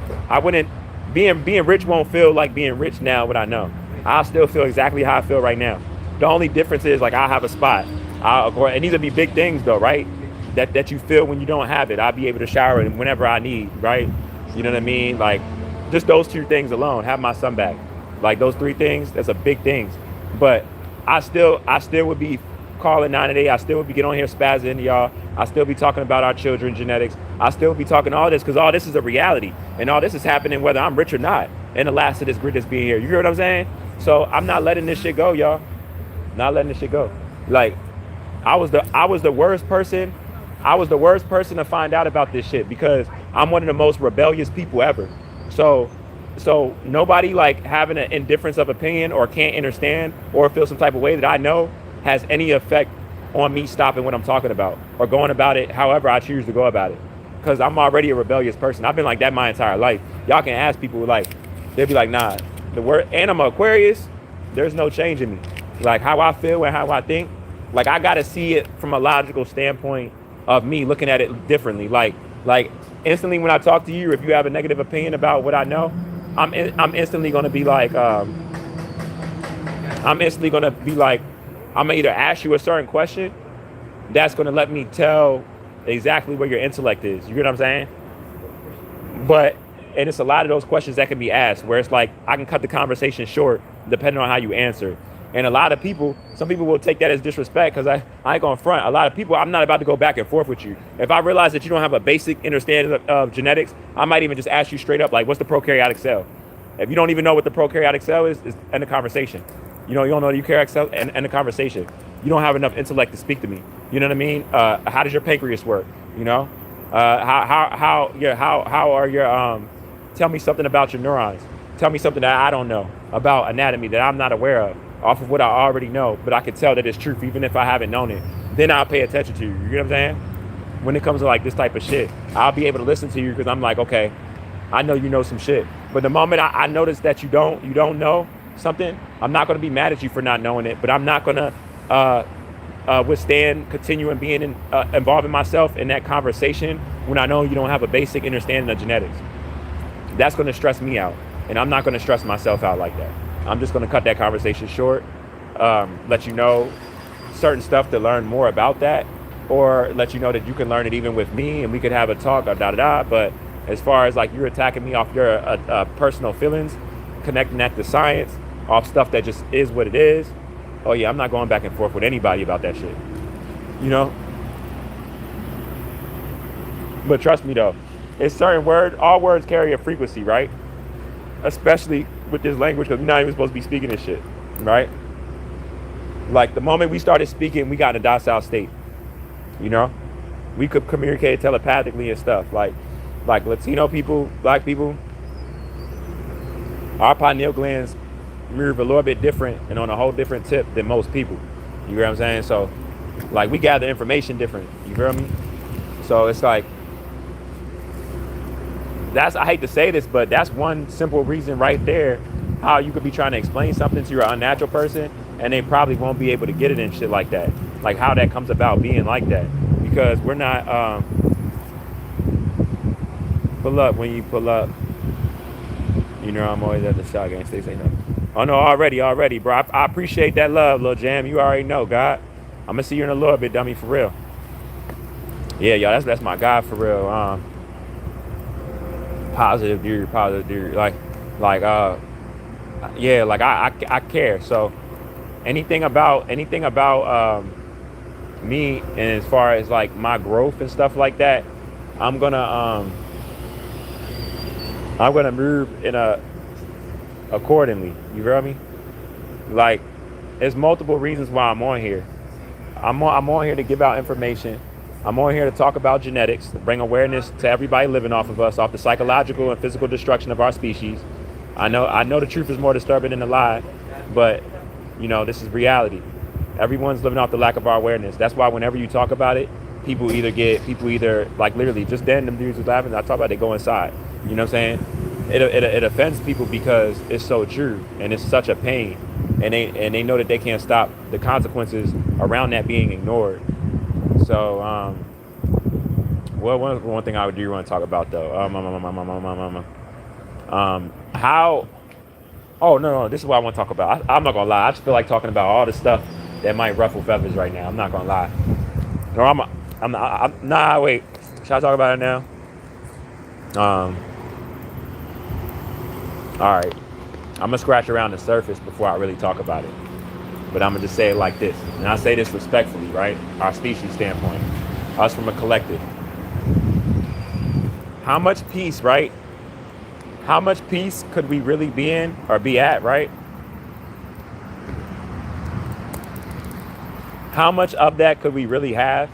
being rich won't feel like being rich now. What I know, I'll still feel exactly how I feel right now. The only difference is like I'll have a spot. And these would be big things though, right? That you feel when you don't have it. I'll be able to shower whenever I need, right? You know what I mean? Like just those two things alone, have my son back. Like those three things, that's a big things. But I still would be calling 9 I still would be getting on here spazzing into y'all. I still be talking about our children genetics. I still be talking all this because all this is a reality. And all this is happening whether I'm rich or not. And the last of this grid that's being here. You hear what I'm saying? So I'm not letting this shit go, y'all. Not letting this shit go. Like I was the worst person. I was the worst person to find out about this shit because I'm one of the most rebellious people ever. So nobody like having an indifference of opinion or can't understand or feel some type of way that I know has any effect on me stopping what I'm talking about or going about it however I choose to go about it. Because I'm already a rebellious person. I've been like that my entire life. Y'all can ask people like, they'll be like, nah, the word, and I'm an Aquarius, there's no change in me. Like how I feel and how I think, like I gotta see it from a logical standpoint of me looking at it differently. Like instantly when I talk to you, if you have a negative opinion about what I know, I'm instantly gonna be like, I'm gonna either ask you a certain question that's gonna let me tell exactly where your intellect is. You get what I'm saying? And it's a lot of those questions that can be asked where it's like I can cut the conversation short depending on how you answer. And a lot of people, some people will take that as disrespect because I ain't gonna front. A lot of people, I'm not about to go back and forth with you. If I realize that you don't have a basic understanding of genetics, I might even just ask you straight up, like, what's the prokaryotic cell? If you don't even know what the prokaryotic cell is, it's end the conversation. You don't know the eukaryotic cell, end the conversation. You don't have enough intellect to speak to me. You know what I mean? How does your pancreas work? You know? How are your, tell me something about your neurons. Tell me something that I don't know about anatomy that I'm not aware of off of what I already know, but I can tell that it's truth even if I haven't known it. Then I'll pay attention to you. You get what I'm saying? When it comes to like this type of shit, I'll be able to listen to you because I'm like, okay, I know you know some shit. But the moment I notice that you don't know something, I'm not going to be mad at you for not knowing it, but I'm not going to withstand continuing being involving myself in that conversation when I know you don't have a basic understanding of genetics. That's going to stress me out, and I'm not going to stress myself out like that. I'm just going to cut that conversation short, let you know certain stuff to learn more about that, or let you know that you can learn it even with me and we could have a talk, But as far as like you're attacking me off your personal feelings, connecting that to science, off stuff that just is what it is, oh yeah, I'm not going back and forth with anybody about that shit. You know? But trust me though, it's certain all words carry a frequency, right? Especially with this language, because we're not even supposed to be speaking this shit, right? Like the moment we started speaking, we got in a docile state. You know, we could communicate telepathically and stuff. Like Latino people, black people, our pineal glands move a little bit different and on a whole different tip than most people. You hear what I'm saying? So, like we gather information different. You hear me? So it's like, I hate to say this, but that's one simple reason right there how you could be trying to explain something to your unnatural person and they probably won't be able to get it and shit like that. Like how that comes about being like that. Because we're not, pull up when you pull up. You know I'm always at the shot game. Say nothing. Oh no, already, bro. I appreciate that love, Lil Jam. You already know, God. I'm gonna see you in a little bit, dummy, for real. Yeah, y'all, that's my guy for real. Positive dude. Like, yeah, like I care. So anything about me, and as far as like my growth and stuff like that, I'm gonna um I'm gonna move in a accordingly. You feel me? Like, there's multiple reasons why I'm on here. I'm on here to give out information. I'm on here to talk about genetics, to bring awareness to everybody living off of us, off the psychological and physical destruction of our species. I know the truth is more disturbing than the lie, but this is reality. Everyone's living off the lack of our awareness. That's why whenever you talk about it, people either like literally just then them dudes was laughing. I talk about it, they go inside. You know what I'm saying? It offends people because it's so true and it's such a pain, and they know that they can't stop the consequences around that being ignored. So well, one thing I do want to talk about though, how oh no, this is what I want to talk about. I'm not gonna lie, I just feel like talking about all the stuff that might ruffle feathers right now. I'm not gonna lie. No, nah, wait, should I talk about it now? um all right, I'm gonna scratch around the surface before I really talk about it, but I'm gonna just say it like this, and I say this respectfully, right? Our species standpoint, us from a collective. How much peace, right? How much peace could we really be in or be at, right? How much of that could we really have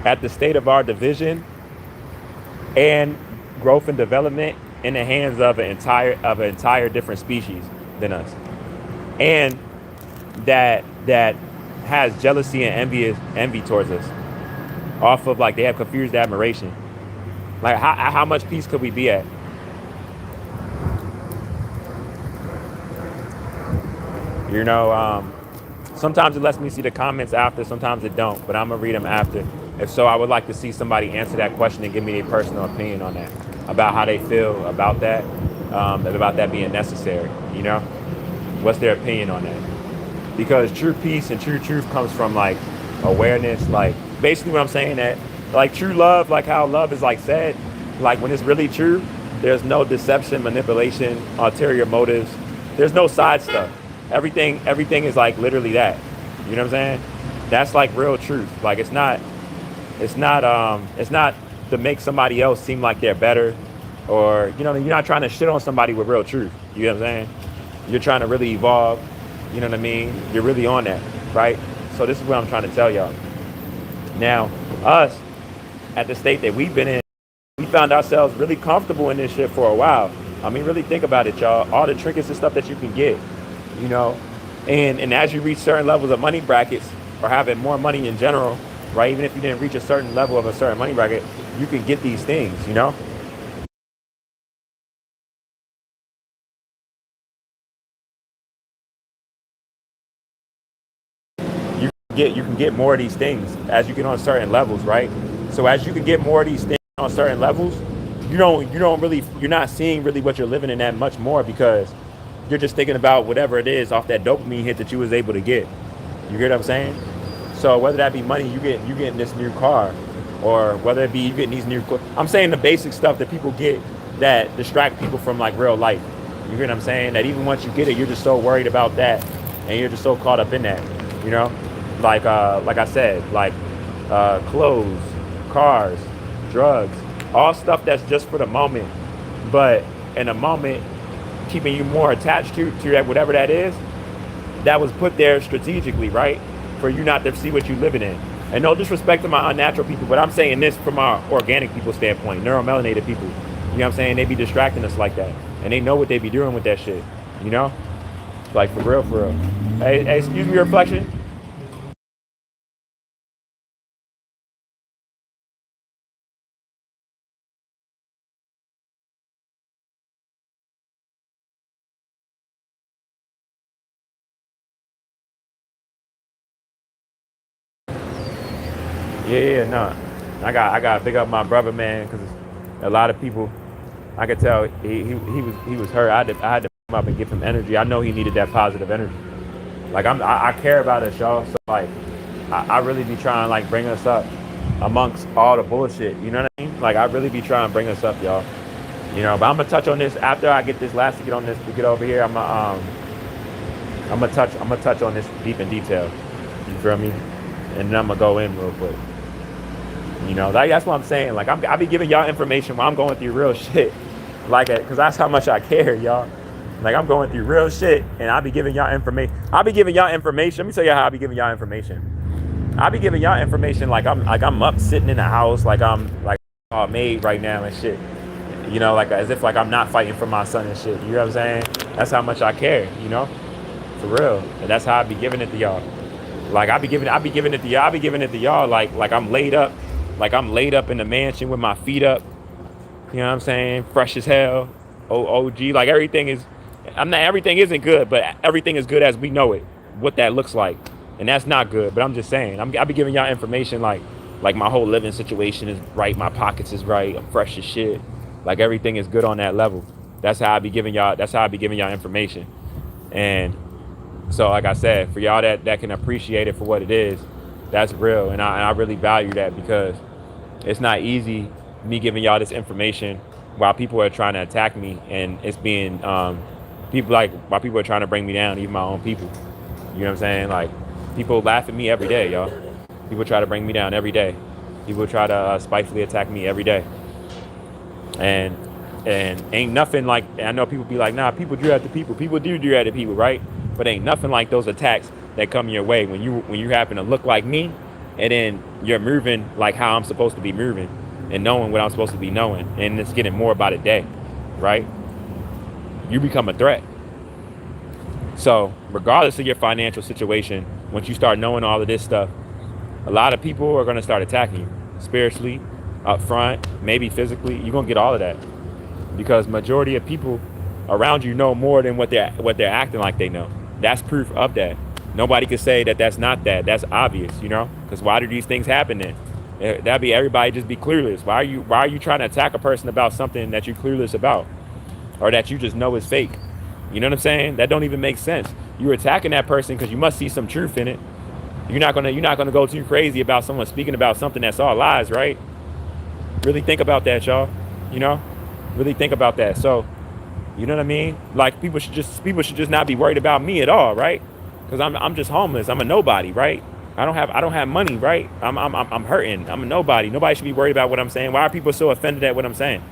at the state of our division and growth and development in the hands of an entire different species than us, and that has jealousy and envy towards us, off of like they have confused admiration. Like how much peace could we be at? You know, sometimes it lets me see the comments after, sometimes it don't, but I'm gonna read them after. If so, I would like to see somebody answer that question and give me their personal opinion on that, about how they feel about that being necessary. What's their opinion on that? Because true peace and true truth comes from like awareness, like basically what I'm saying, that like true love, like how love is like said, like when it's really true, there's no deception, manipulation, ulterior motives. There's no side stuff. Everything is like literally that. You know what I'm saying? That's like real truth. Like it's not to make somebody else seem like they're better, or you're not trying to shit on somebody with real truth. You know what I'm saying? You're trying to really evolve. You know what I mean? You're really on that, right? So this is what I'm trying to tell y'all. Now, us at the state that we've been in, we found ourselves really comfortable in this shit for a while. I mean, really think about it, y'all. All the trinkets and stuff that you can get, you know, and as you reach certain levels of money brackets, or having more money in general, right? Even if you didn't reach a certain level of a certain money bracket, you can get these things, You can get more of these things as you get on certain levels, right? So as you can get more of these things on certain levels, you're not seeing really what you're living in that much more, because you're just thinking about whatever it is off that dopamine hit that you was able to get. You get what I'm saying? So whether that be money, you getting this new car, or whether it be you getting these I'm saying the basic stuff that people get that distract people from like real life. You get what I'm saying? That even once you get it, you're just so worried about that, and you're just so caught up in that. You know, like I said, like clothes, cars, drugs, all stuff that's just for the moment, but in a moment keeping you more attached to that, whatever that is, that was put there strategically, right? For you not to see what you're living in. And no disrespect to my unnatural people, but I'm saying this from our organic people standpoint, neuromelanated people. You know what I'm saying? They be distracting us like that. And they know what they be doing with that shit. You know? Like for real, for real. Hey, excuse me, reflection. Yeah, no. I got to big up my brother, man, because a lot of people, I could tell he was hurt. I had to pick him up and give him energy. I know he needed that positive energy. Like I care about us, y'all. So like, I really be trying like bring us up amongst all the bullshit. You know what I mean? Like I really be trying to bring us up, y'all. You know, but I'm gonna touch on this after I get this last to get on this to get over here. I'm gonna touch on this deep in detail. You feel me? And then I'm gonna go in real quick. You know, that's what I'm saying. Like I be giving y'all information while I'm going through real shit. Like, cause that's how much I care, y'all. Like I'm going through real shit, and I be giving y'all information. I be giving y'all information. Let me tell you how I be giving y'all information. I be giving y'all information like I'm up sitting in the house, like I'm like all made right now and shit. You know, like as if like I'm not fighting for my son and shit. You know what I'm saying? That's how much I care. You know, for real. And that's how I be giving it to y'all. Like I be giving it to y'all. I be giving it to y'all like I'm laid up. Like I'm laid up in the mansion with my feet up. You know what I'm saying? Fresh as hell. OG. Like everything is. Everything isn't good, but everything is good as we know it. What that looks like, and that's not good. But I'm just saying. I be giving y'all information like my whole living situation is right. My pockets is right. I'm fresh as shit. Like everything is good on that level. That's how I be giving y'all. That's how I be giving y'all information. And so, like I said, for y'all that can appreciate it for what it is, that's real, and I really value that because it's not easy me giving y'all this information while people are trying to attack me, and it's being while people are trying to bring me down, even my own people. You know what I'm saying? Like people laugh at me every day, y'all. People try to bring me down every day. People try to spitefully attack me every day, and ain't nothing like. I know people be like, nah, people do at the people. People do at the people, right? But ain't nothing like those attacks that come your way when you happen to look like me, and then you're moving like how I'm supposed to be moving, and knowing what I'm supposed to be knowing, and it's getting more by the day, right? You become a threat. So regardless of your financial situation, once you start knowing all of this stuff, a lot of people are going to start attacking you spiritually, up front, maybe physically. You're going to get all of that because majority of people around you know more than what they're acting like they know. That's proof of that. Nobody could say that that's not that. That's obvious, you know, because why do these things happen then? That'd be everybody just be clueless. Why are you trying to attack a person about something that you're clueless about or that you just know is fake? You know what I'm saying? That don't even make sense. You're attacking that person because you must see some truth in it. You're not gonna go too crazy about someone speaking about something that's all lies, right? Really think about that, y'all. You know, really think about that. So, you know what I mean? Like people should just not be worried about me at all, right? Because I'm just homeless. I'm a nobody, right? I don't have money, right? I'm hurting. I'm a nobody. Nobody should be worried about what I'm saying. Why are people so offended at what I'm saying?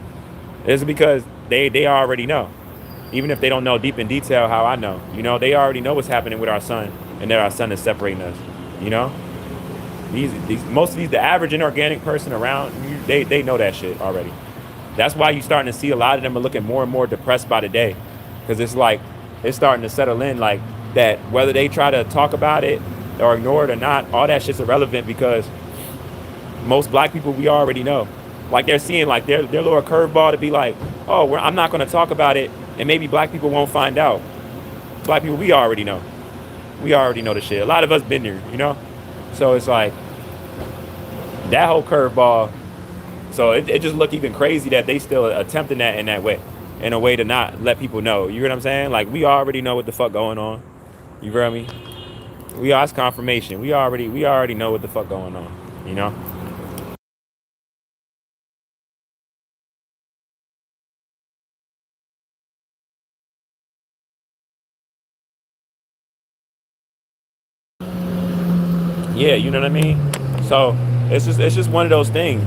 It's because they already know. Even if they don't know deep in detail how I know, you know, they already know what's happening with our son and that our son is separating us. You know, most of these, the average inorganic person around you, they know that shit already. That's why you're starting to see a lot of them are looking more and more depressed by the day, because it's like it's starting to settle in like that. Whether they try to talk about it or ignore it or not, all that shit's irrelevant because most black people we already know. Like they're seeing like their little curveball to be like, oh, I'm not going to talk about it, and maybe black people won't find out. Black people, we already know. We already know the shit. A lot of us been there, you know? So it's like that whole curveball. So it just look even crazy that they still attempting that in that way, in a way to not let people know. You hear what I'm saying? Like we already know what the fuck going on. You feel me? It's confirmation. We already know what the fuck going on, you know? Yeah, you know what I mean? So it's just one of those things.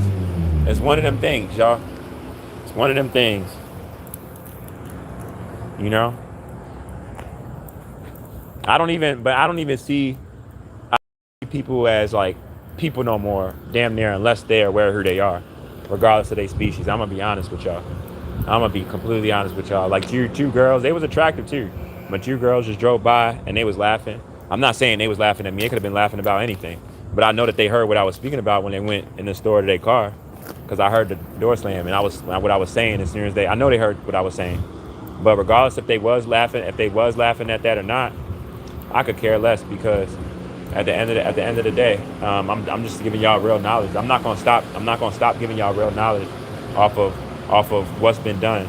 It's one of them things, y'all. It's one of them things. You know? I don't even see people as like people no more, damn near, unless they're aware of who they are, regardless of their species. I'm gonna be honest with y'all. I'm gonna be completely honest with y'all. Like two girls, they was attractive too, but two girls just drove by and they was laughing. I'm not saying they was laughing at me. They could have been laughing about anything, but I know that they heard what I was speaking about when they went in the store to their car, because I heard the door slam and what I was saying as soon as I know they heard what I was saying. But regardless if they was laughing at that or not, I could care less, because at the end of the day, I'm just giving y'all real knowledge. I'm not gonna stop giving y'all real knowledge off of what's been done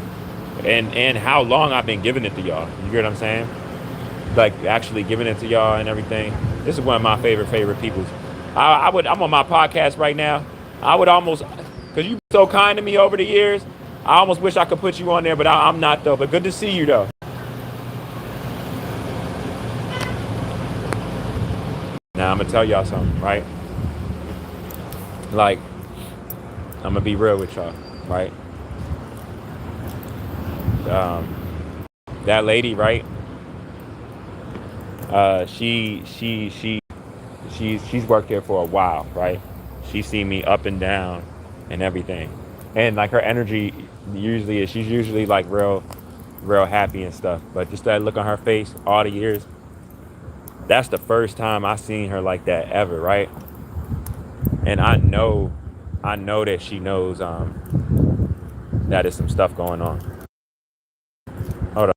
and how long I've been giving it to y'all. You get what I'm saying? Like actually giving it to y'all and everything. This is one of my favorite peoples. I'm on my podcast right now. I would almost, because you've been so kind to me over the years, I almost wish I could put you on there, but I'm not though. But good to see you though. Now I'm gonna tell y'all something, right? Like, I'm gonna be real with y'all, right? That lady, right? She's worked here for a while, right? She's seen me up and down and everything, and like her energy usually is, she's usually like real happy and stuff. But just that look on her face all the years, that's the first time I seen her like that ever, right? And I know that she knows that there's some stuff going on. Hold on.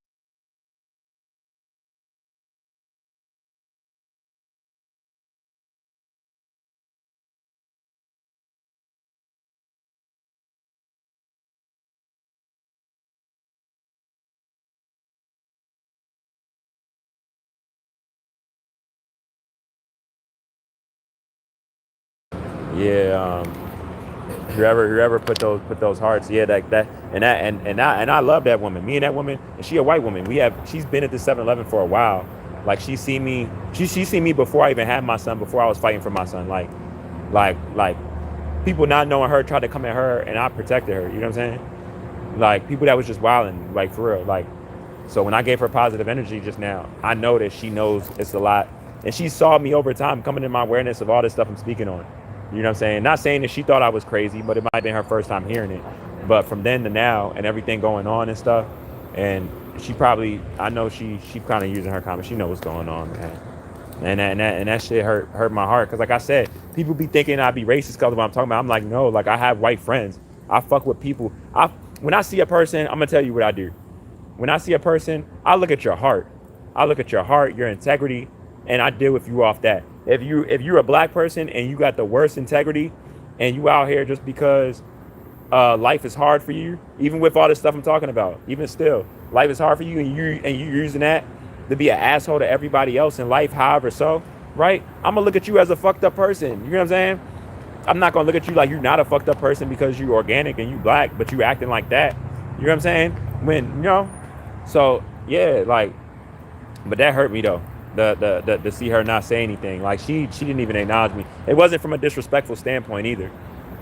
Yeah, whoever put those hearts, yeah, like that, and I love that woman. Me and that woman, and she a white woman. She's been at the 7-Eleven for a while. Like she seen me before I even had my son, before I was fighting for my son. Like people not knowing her tried to come at her, and I protected her. You know what I'm saying? Like people that was just wilding, like for real. Like, so when I gave her positive energy just now, I know that she knows it's a lot, and she saw me over time coming in my awareness of all this stuff I'm speaking on. You know what I'm saying? Not saying that she thought I was crazy, but it might have been her first time hearing it. But from then to now, and everything going on and stuff, and she probably, I know she kind of using her comments. She knows what's going on, man. And that shit hurt my heart, because like I said, people be thinking I'd be racist because of what I'm talking about. I'm like, no, like I have white friends. I fuck with people. When I see a person, I'm gonna tell you what I do. When I see a person, I look at your heart. I look at your heart, your integrity, and I deal with you off that. If you're a black person and you got the worst integrity, and you out here just because life is hard for you, even with all this stuff I'm talking about, even still, life is hard for you, and you're using that to be an asshole to everybody else in life, however so, right? I'm gonna look at you as a fucked up person. You know what I'm saying? I'm not gonna look at you like you're not a fucked up person because you organic and you black, but you acting like that. You know what I'm saying? When you know, so yeah, like, but that hurt me though. The to see her not say anything, like she didn't even acknowledge me. It wasn't from a disrespectful standpoint either.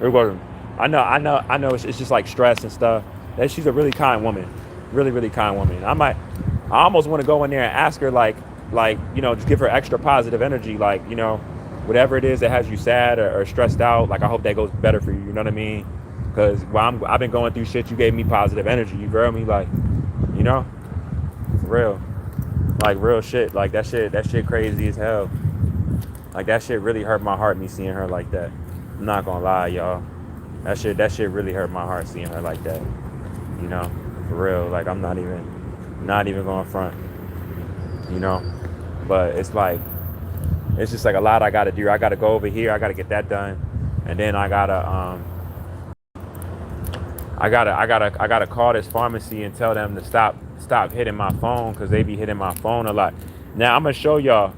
It wasn't. I know. It's just like stress and stuff. That she's a really kind woman, really kind woman. I almost want to go in there and ask her like you know, just give her extra positive energy, like, you know, whatever it is that has you sad or stressed out. Like I hope that goes better for you. You know what I mean? Because while I've been going through shit, you gave me positive energy. You feel me? Like, you know, for real. Like real shit. Like that shit crazy as hell. Like that shit really hurt my heart, me seeing her like that. I'm not gonna lie, y'all. That shit really hurt my heart, seeing her like that. You know, for real. Like I'm not even going front. You know, but it's like, it's just like a lot I gotta do. I gotta go over here. I gotta get that done, and then I gotta call this pharmacy and tell them to stop hitting my phone, because they be hitting my phone a lot. Now I'm gonna show y'all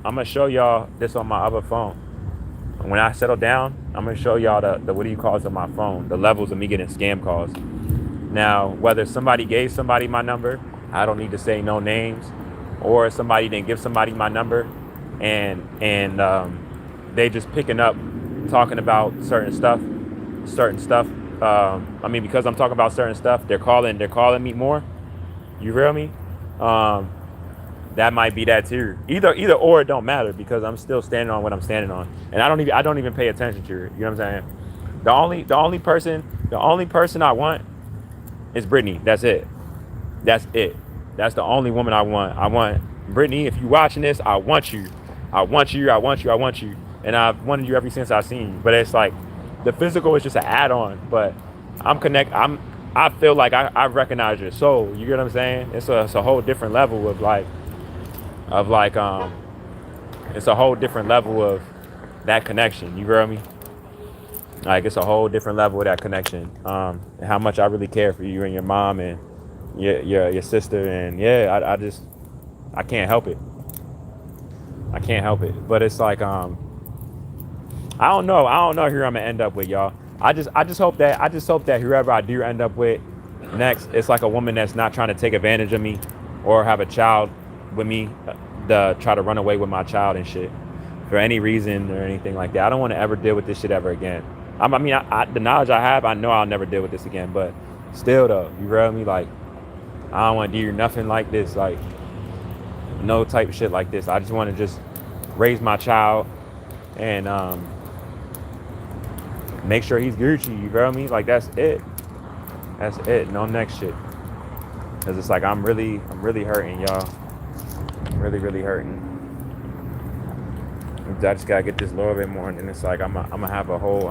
this on my other phone. When I settle down, I'm gonna show y'all the what do you call it on my phone, the levels of me getting scam calls. Now, whether somebody gave somebody my number, I don't need to say no names, or somebody didn't give somebody my number, and they just picking up talking about certain stuff. I mean, because I'm talking about certain stuff, they're calling me more. You feel me? That might be that too. Either or, it don't matter, because I'm still standing on what I'm standing on, and I don't even pay attention to it. You know what I'm saying? The only person I want is Brittany. That's it. That's the only woman I want. I want Brittany. If you watching this, I want you. I want you. And I've wanted you ever since I've seen you. But it's like the physical is just an add-on. But I feel like I recognize your soul. You get what I'm saying? It's a whole different level of it's a whole different level of that connection. You feel me? Like it's a whole different level of that connection. And how much I really care for you and your mom and your sister, and yeah, I can't help it. But it's like I don't know who I'm gonna end up with, y'all. I just hope that whoever I do end up with next, it's like a woman that's not trying to take advantage of me or have a child with me, to try to run away with my child and shit for any reason or anything like that. I don't want to ever deal with this shit ever again. The knowledge I have, I know I'll never deal with this again. But still, though, you feel me? Like, I don't want to do nothing like this, like no type of shit like this. I just want to just raise my child and make sure he's Gucci. You feel me? Like, that's it. That's it. No next shit. Cause it's like I'm really hurting, y'all. I'm really hurting. I just gotta get this a little bit more, and then it's like I'm gonna have a whole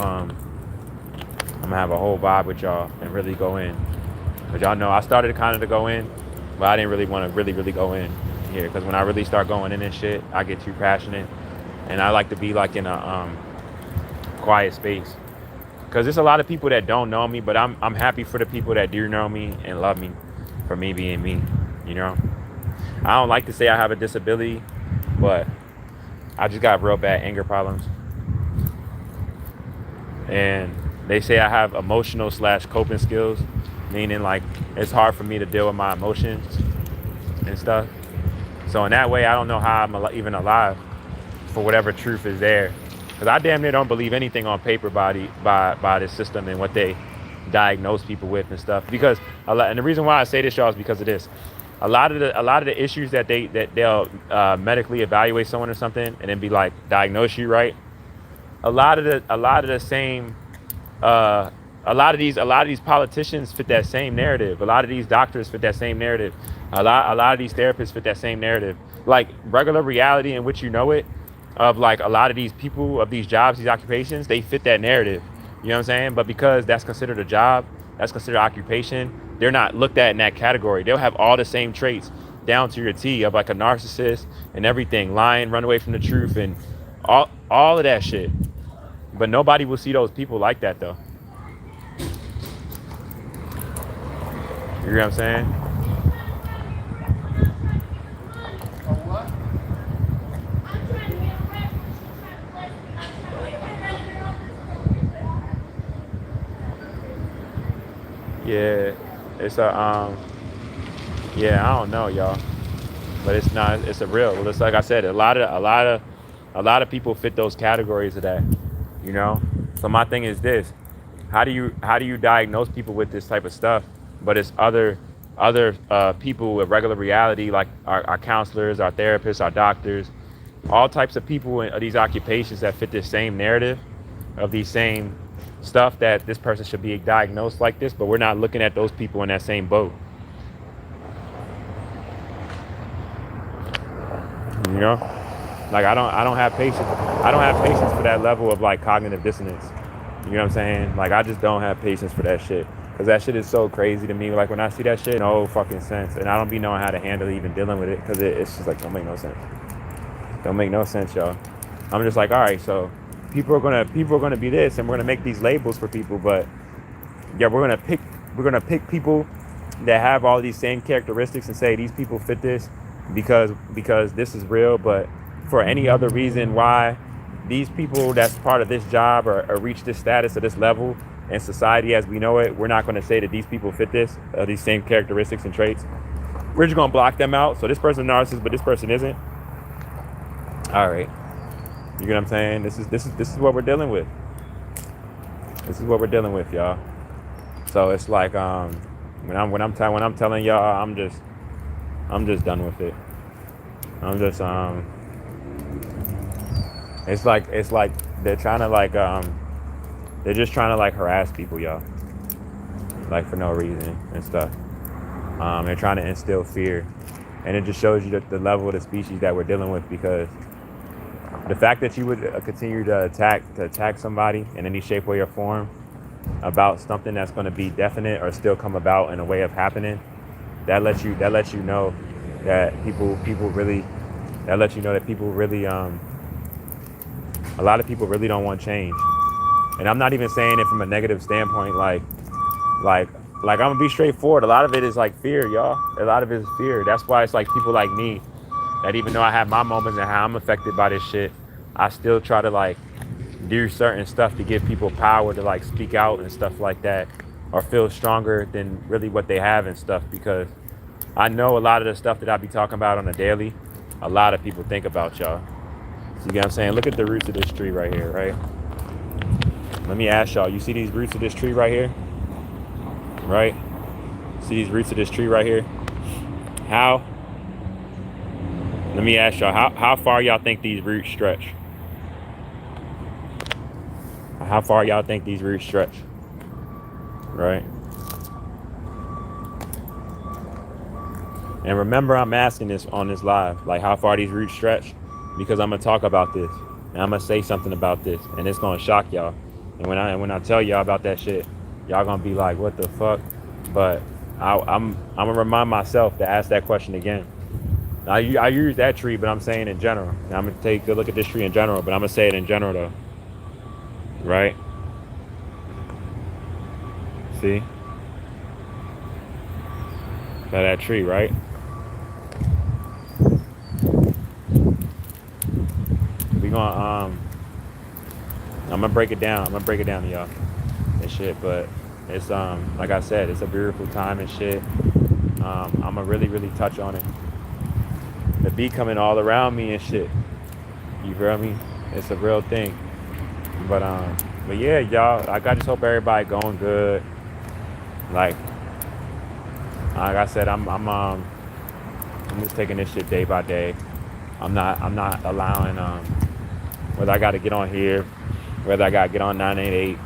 vibe with y'all and really go in. But y'all know I started kind of to go in, but I didn't really want to really go in here, because when I really start going in and shit, I get too passionate, and I like to be like in a quiet space. Because there's a lot of people that don't know me, but I'm happy for the people that do know me and love me for me being me, you know? I don't like to say I have a disability, but I just got real bad anger problems. And they say I have emotional / coping skills, meaning like it's hard for me to deal with my emotions and stuff. So in that way, I don't know how I'm even alive for whatever truth is there. Because I damn near don't believe anything on paper by this system and what they diagnose people with and stuff. Because and the reason why I say this, y'all, is because of this. A lot of the issues that they'll medically evaluate someone or something and then be like diagnose you right. A lot of these politicians fit that same narrative. A lot of these doctors fit that same narrative. A lot of these therapists fit that same narrative. Like regular reality in which you know it, of like a lot of these people, of these jobs, these occupations, they fit that narrative. You know what I'm saying? But because that's considered a job, that's considered occupation, they're not looked at in that category. They'll have all the same traits down to your T of like a narcissist and everything, lying, run away from the truth, and all of that shit. But nobody will see those people like that though. You know what I'm saying? Yeah, it's a I don't know, y'all, but it's not. It's a real. Well, it's like I said, a lot of people fit those categories of that, you know. So my thing is this: how do you diagnose people with this type of stuff? But it's other people with regular reality, like our counselors, our therapists, our doctors, all types of people in these occupations that fit this same narrative of these same stuff, that this person should be diagnosed like this, but we're not looking at those people in that same boat. You know, like I don't have patience. I don't have patience for that level of like cognitive dissonance. You know what I'm saying? Like I just don't have patience for that shit, because that shit is so crazy to me. Like when I see that shit, no fucking sense, and I don't be knowing how to handle even dealing with it, because it's just like don't make no sense, y'all. I'm just like, all right, so people are gonna be this, and we're gonna make these labels for people, but yeah, we're gonna pick people that have all these same characteristics and say these people fit this because this is real. But for any other reason why these people that's part of this job or reach this status or this level in society as we know it, we're not going to say that these people fit these same characteristics and traits. We're just going to block them out. So this person's a narcissist, but this person isn't. All right. You get what I'm saying? This is what we're dealing with. This is what we're dealing with, y'all. So it's like when I'm telling y'all, I'm just done with it. I'm just it's like they're trying to like they're just trying to like harass people, y'all. Like for no reason and stuff. They're trying to instill fear, and it just shows you the level of the species that we're dealing with, because the fact that you would continue to attack somebody in any shape, way, or form about something that's going to be definite or still come about in a way of happening, that lets you know that people really a lot of people really don't want change. And I'm not even saying it from a negative standpoint, like I'm gonna be straightforward. A lot of it is like fear, y'all. A lot of it is fear. That's why it's like people like me, that even though I have my moments and how I'm affected by this shit, I still try to like do certain stuff to give people power to like speak out and stuff like that, or feel stronger than really what they have and stuff. Because I know a lot of the stuff that I be talking about on a daily, a lot of people think about y'all. So you get what I'm saying? Look at the roots of this tree right here, right? Let me ask y'all, you see these roots of this tree right here? Right? See these roots of this tree right here? How? Let me ask y'all, how far y'all think these roots stretch? How far y'all think these roots stretch? Right? And remember, I'm asking this on this live, like how far these roots stretch, because I'm gonna talk about this and I'm gonna say something about this, and it's gonna shock y'all. And when I tell y'all about that shit, y'all gonna be like, "What the fuck?" But I'm gonna remind myself to ask that question again. I use that tree, but I'm saying in general. And I'm gonna take a look at this tree in general, but I'm gonna say it in general though, right? See, by that tree, right? We gonna I'm gonna break it down. I'm gonna break it down to y'all and shit. But it's like I said, it's a beautiful time and shit. I'm gonna really touch on it. The bee coming all around me and shit. You feel me? It's a real thing. But yeah, y'all. Like I just hope everybody going good. Like I said, I'm just taking this shit day by day. I'm not allowing whether I got to get on here, whether I got to get on 988.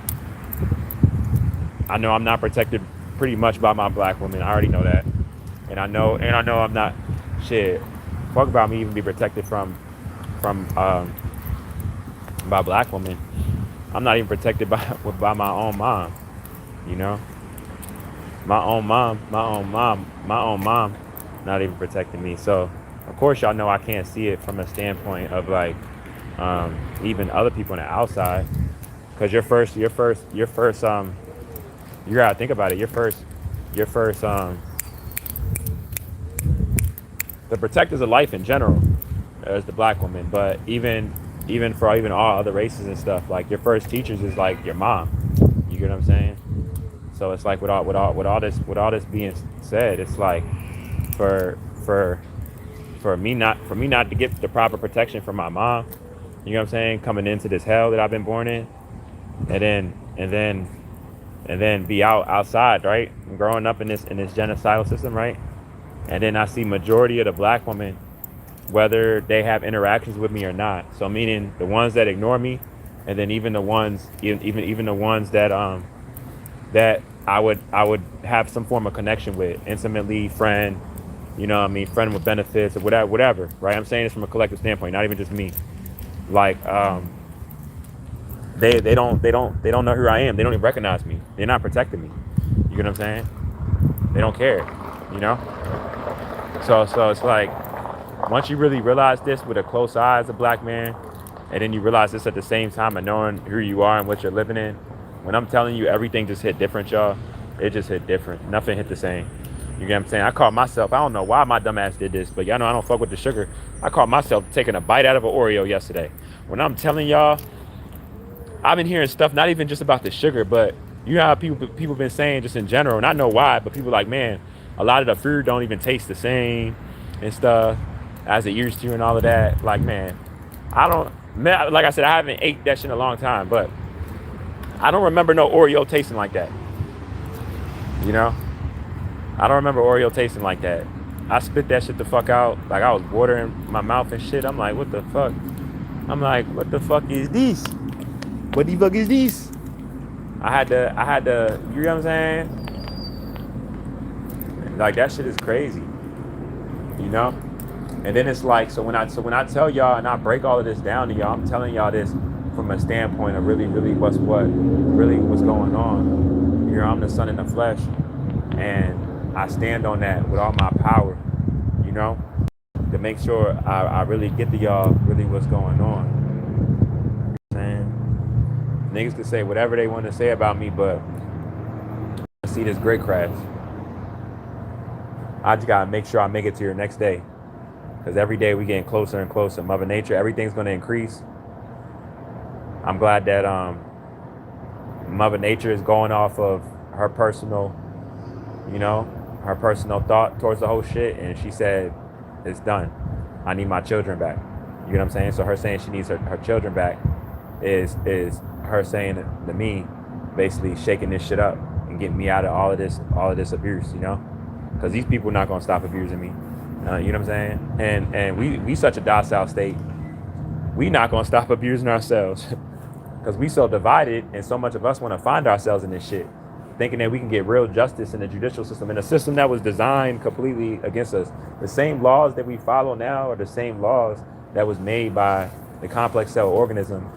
I know I'm not protected pretty much by my black women. I already know that, and I know I'm not shit. Fuck about me even be protected from by black women. I'm not even protected by my own mom. You know, my own mom, not even protecting me. So of course y'all know I can't see it from a standpoint of like even other people on the outside, because your first you gotta think about it. Your first the protectors of life in general as the black woman, but even for even all other races and stuff, like your first teachers is like your mom. You get what I'm saying? So it's like with all this being said, it's like for me not to get the proper protection from my mom, you know what I'm saying, coming into this hell that I've been born in, and then be outside, right? Growing up in this genocidal system, right? And then I see majority of the black women, whether they have interactions with me or not. So meaning the ones that ignore me, and then even the ones that I would have some form of connection with, intimately, friend, you know what I mean, friend with benefits or whatever, right? I'm saying this from a collective standpoint, not even just me. Like they don't know who I am. They don't even recognize me. They're not protecting me. You get what I'm saying? They don't care, you know? So it's like, once you really realize this with a close eye as a black man, and then you realize this at the same time of knowing who you are and what you're living in, when I'm telling you everything just hit different, y'all, it just hit different. Nothing hit the same. You get what I'm saying? I caught myself, I don't know why my dumb ass did this, but y'all know I don't fuck with the sugar. I caught myself taking a bite out of an Oreo yesterday. When I'm telling y'all, I've been hearing stuff not even just about the sugar, but you know how people been saying just in general, and I know why, but people like, man, a lot of the food don't even taste the same and stuff as it used to and all of that. Like, man, like I said, I haven't ate that shit in a long time, but I don't remember no Oreo tasting like that. You know? I don't remember Oreo tasting like that. I spit that shit the fuck out. Like, I was watering my mouth and shit. I'm like, what the fuck? I'm like, what the fuck is this? What the fuck is this? I had to, you know what I'm saying? Like, that shit is crazy. You know? And then it's like, so when I tell y'all and I break all of this down to y'all, I'm telling y'all this from a standpoint of really what's going on. You know, I'm the son in the flesh, and I stand on that with all my power, you know, to make sure I really get to y'all really what's going on. You know what I'm saying? Niggas can say whatever they want to say about me, but I see this great crash. I just gotta make sure I make it to your next day. Because every day we getting closer and closer. Mother Nature, everything's going to increase. I'm glad that Mother Nature is going off of her personal, you know, her personal thought towards the whole shit, and she said, "It's done. I need my children back." You know what I'm saying? So her saying she needs her children back is her saying to me, basically shaking this shit up and getting me out of all of this abuse. You know, because these people not gonna stop abusing me. You know what I'm saying? And we such a docile state. We not gonna stop abusing ourselves because we so divided, and so much of us want to find ourselves in this shit, thinking that we can get real justice in the judicial system, in a system that was designed completely against us. The same laws that we follow now are the same laws that was made by the complex cell organism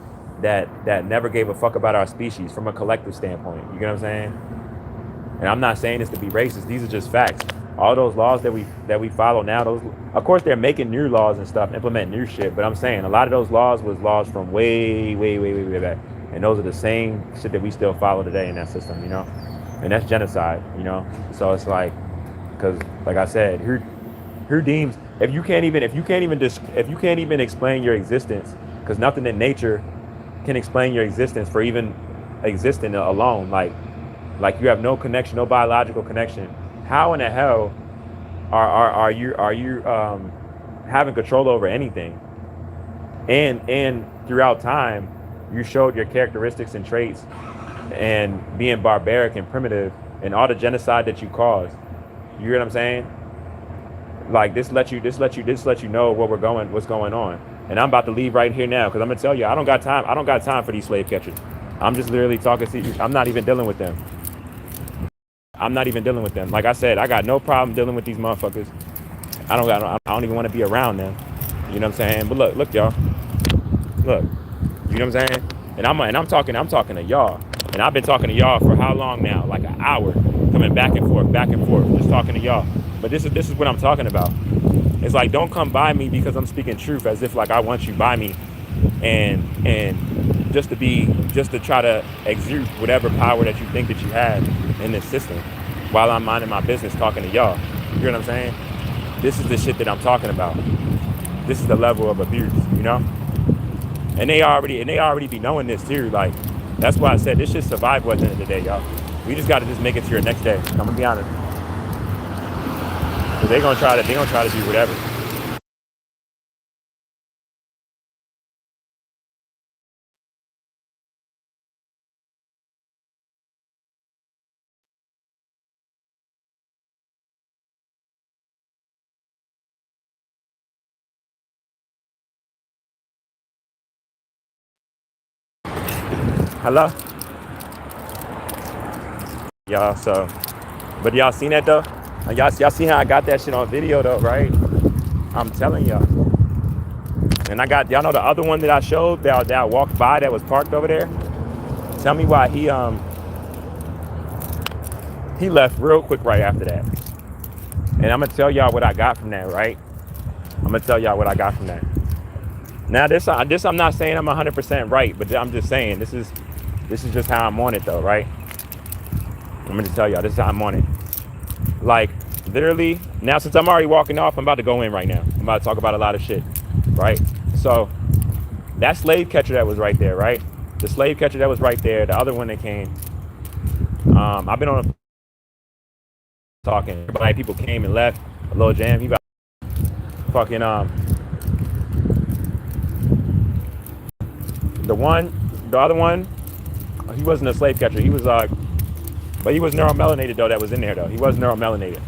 that never gave a fuck about our species from a collective standpoint. You get what I'm saying? And I'm not saying this to be racist. These are just facts. All those laws that we follow now, those, of course, they're making new laws and stuff, implementing new shit. But I'm saying a lot of those laws was laws from way back, and those are the same shit that we still follow today in that system, you know. And that's genocide, you know. So it's like, because like I said, who deems, if you can't even explain your existence, because nothing in nature can explain your existence for even existing alone, like you have no connection, no biological connection. How in the hell are you having control over anything? And throughout time, you showed your characteristics and traits and being barbaric and primitive and all the genocide that you caused. You hear what I'm saying? Like this lets you know what's going on. And I'm about to leave right here now because I'm gonna tell you I don't got time for these slave catchers. I'm just literally talking to you. I'm not even dealing with them. Like I said, I got no problem dealing with these motherfuckers. I don't even want to be around them. You know what I'm saying? But look, y'all. Look. You know what I'm saying? And I'm talking to y'all. And I've been talking to y'all for how long now? Like an hour. Coming back and forth, just talking to y'all. But this is what I'm talking about. It's like, don't come by me because I'm speaking truth as if like I want you by me and just to try to exude whatever power that you think that you have in this system while I'm minding my business talking to y'all. You hear what I'm saying? This is the shit that I'm talking about. This is the level of abuse, you know? And they already be knowing this too. Like, that's why I said this shit survival at the end of the day, y'all. We just gotta just make it to your next day. I'm gonna be honest. Cause they're gonna try to do whatever. Hello? Y'all, so, but y'all seen that though? Y'all seen how I got that shit on video though, right? I'm telling y'all. And y'all know the other one that I showed that I walked by that was parked over there? Tell me why he left real quick right after that. And I'm gonna tell y'all what I got from that, right? Now this I'm not saying I'm 100% right, but I'm just saying this is just how I'm on it though, right? I'm gonna tell y'all this is how I'm on it. Like literally, now since I'm already walking off, I'm about to go in right now. I'm about to talk about a lot of shit, right? So that slave catcher that was right there, right? The slave catcher that was right there, the other one that came. I've been on talking. Everybody, people came and left. A little jam. He about fucking the other one. He wasn't a slave catcher. He was but he was neuromelanated though. That was in there though. He was neuromelanated,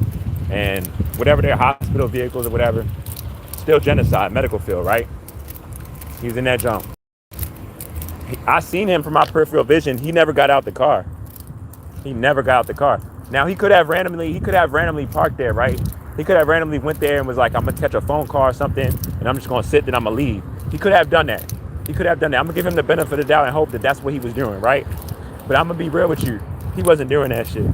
and whatever their hospital vehicles or whatever, still genocide, medical field, right? He was in that jump. I seen him from my peripheral vision. He never got out the car. Now he could have randomly parked there, right? He could have randomly went there and was like, I'm gonna catch a phone call or something, and I'm just gonna sit, then I'm gonna leave. He could have done that. I'm gonna give him the benefit of the doubt and hope that that's what he was doing, right? But I'm gonna be real with you. He wasn't doing that shit.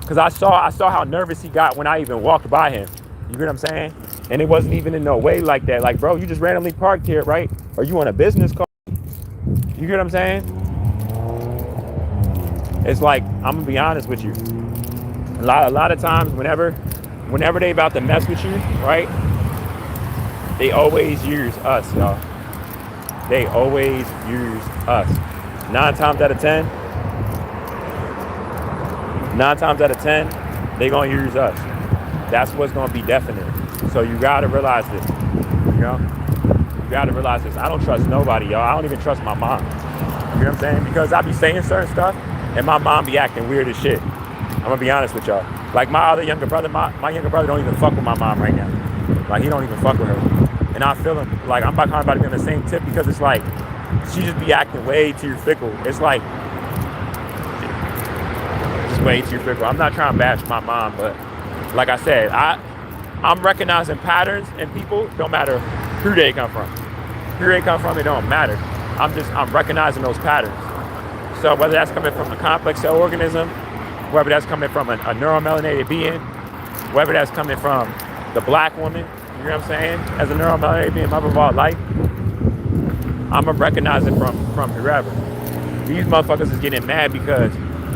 Cause I saw how nervous he got when I even walked by him. You get what I'm saying? And it wasn't even in no way like that. Like, bro, you just randomly parked here, right? Or you on a business call? You get what I'm saying? It's like, I'm gonna be honest with you. A lot of times, whenever they about to mess with you, right? They always use us, y'all. they always use us. 9 times out of 10, they gonna use us. That's what's gonna be definite. So you gotta realize this, you know? You gotta realize this. I don't trust nobody, y'all. I don't even trust my mom. You know what I'm saying? Because I be saying certain stuff and my mom be acting weird as shit. I'm gonna be honest with y'all. Like my other younger brother, my younger brother don't even fuck with my mom right now. Like he don't even fuck with her. And I feel him, like I'm about to be on the same tip because it's like, she just be acting way too fickle. It's like, just way too fickle. I'm not trying to bash my mom, but like I said, I'm recognizing patterns in people, don't matter who they come from. Who they come from, it don't matter. I'm recognizing those patterns. So whether that's coming from a complex cell organism, whether that's coming from a neuromelanated being, whether that's coming from the black woman, you know what I'm saying, as a neuromelanated being, mother of all life, I'm gonna recognize it from whoever. These motherfuckers is getting mad because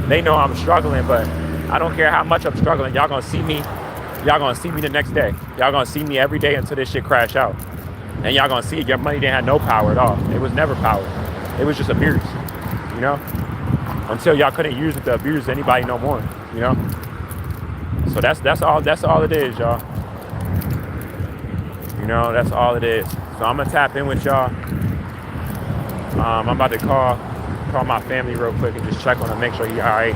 they know I'm struggling, but I don't care how much I'm struggling. Y'all gonna see me the next day. Y'all gonna see me every day until this shit crash out. And y'all gonna see your money didn't have no power at all. It was never power. It was just abuse, you know? Until y'all couldn't use it to abuse anybody no more, you know? So that's all it is, y'all. You know, that's all it is. So I'm gonna tap in with y'all. I'm about to call my family real quick and just check on him, make sure he all right.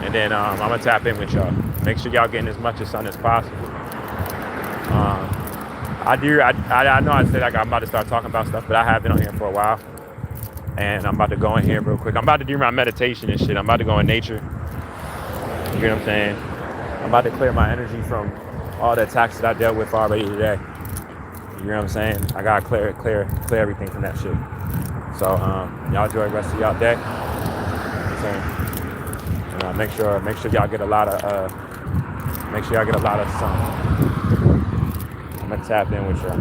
And then I'm gonna tap in with y'all. Make sure y'all getting as much sun as possible. I know I said like I'm about to start talking about stuff, but I have been on here for a while. And I'm about to go in here real quick. I'm about to do my meditation and shit. I'm about to go in nature. You know what I'm saying? I'm about to clear my energy from all the attacks that I dealt with already today. You know what I'm saying? I gotta clear everything from that shit. So y'all enjoy the rest of y'all day. You know what I'm saying? Make sure y'all get a lot of sun. I'm gonna tap in with y'all.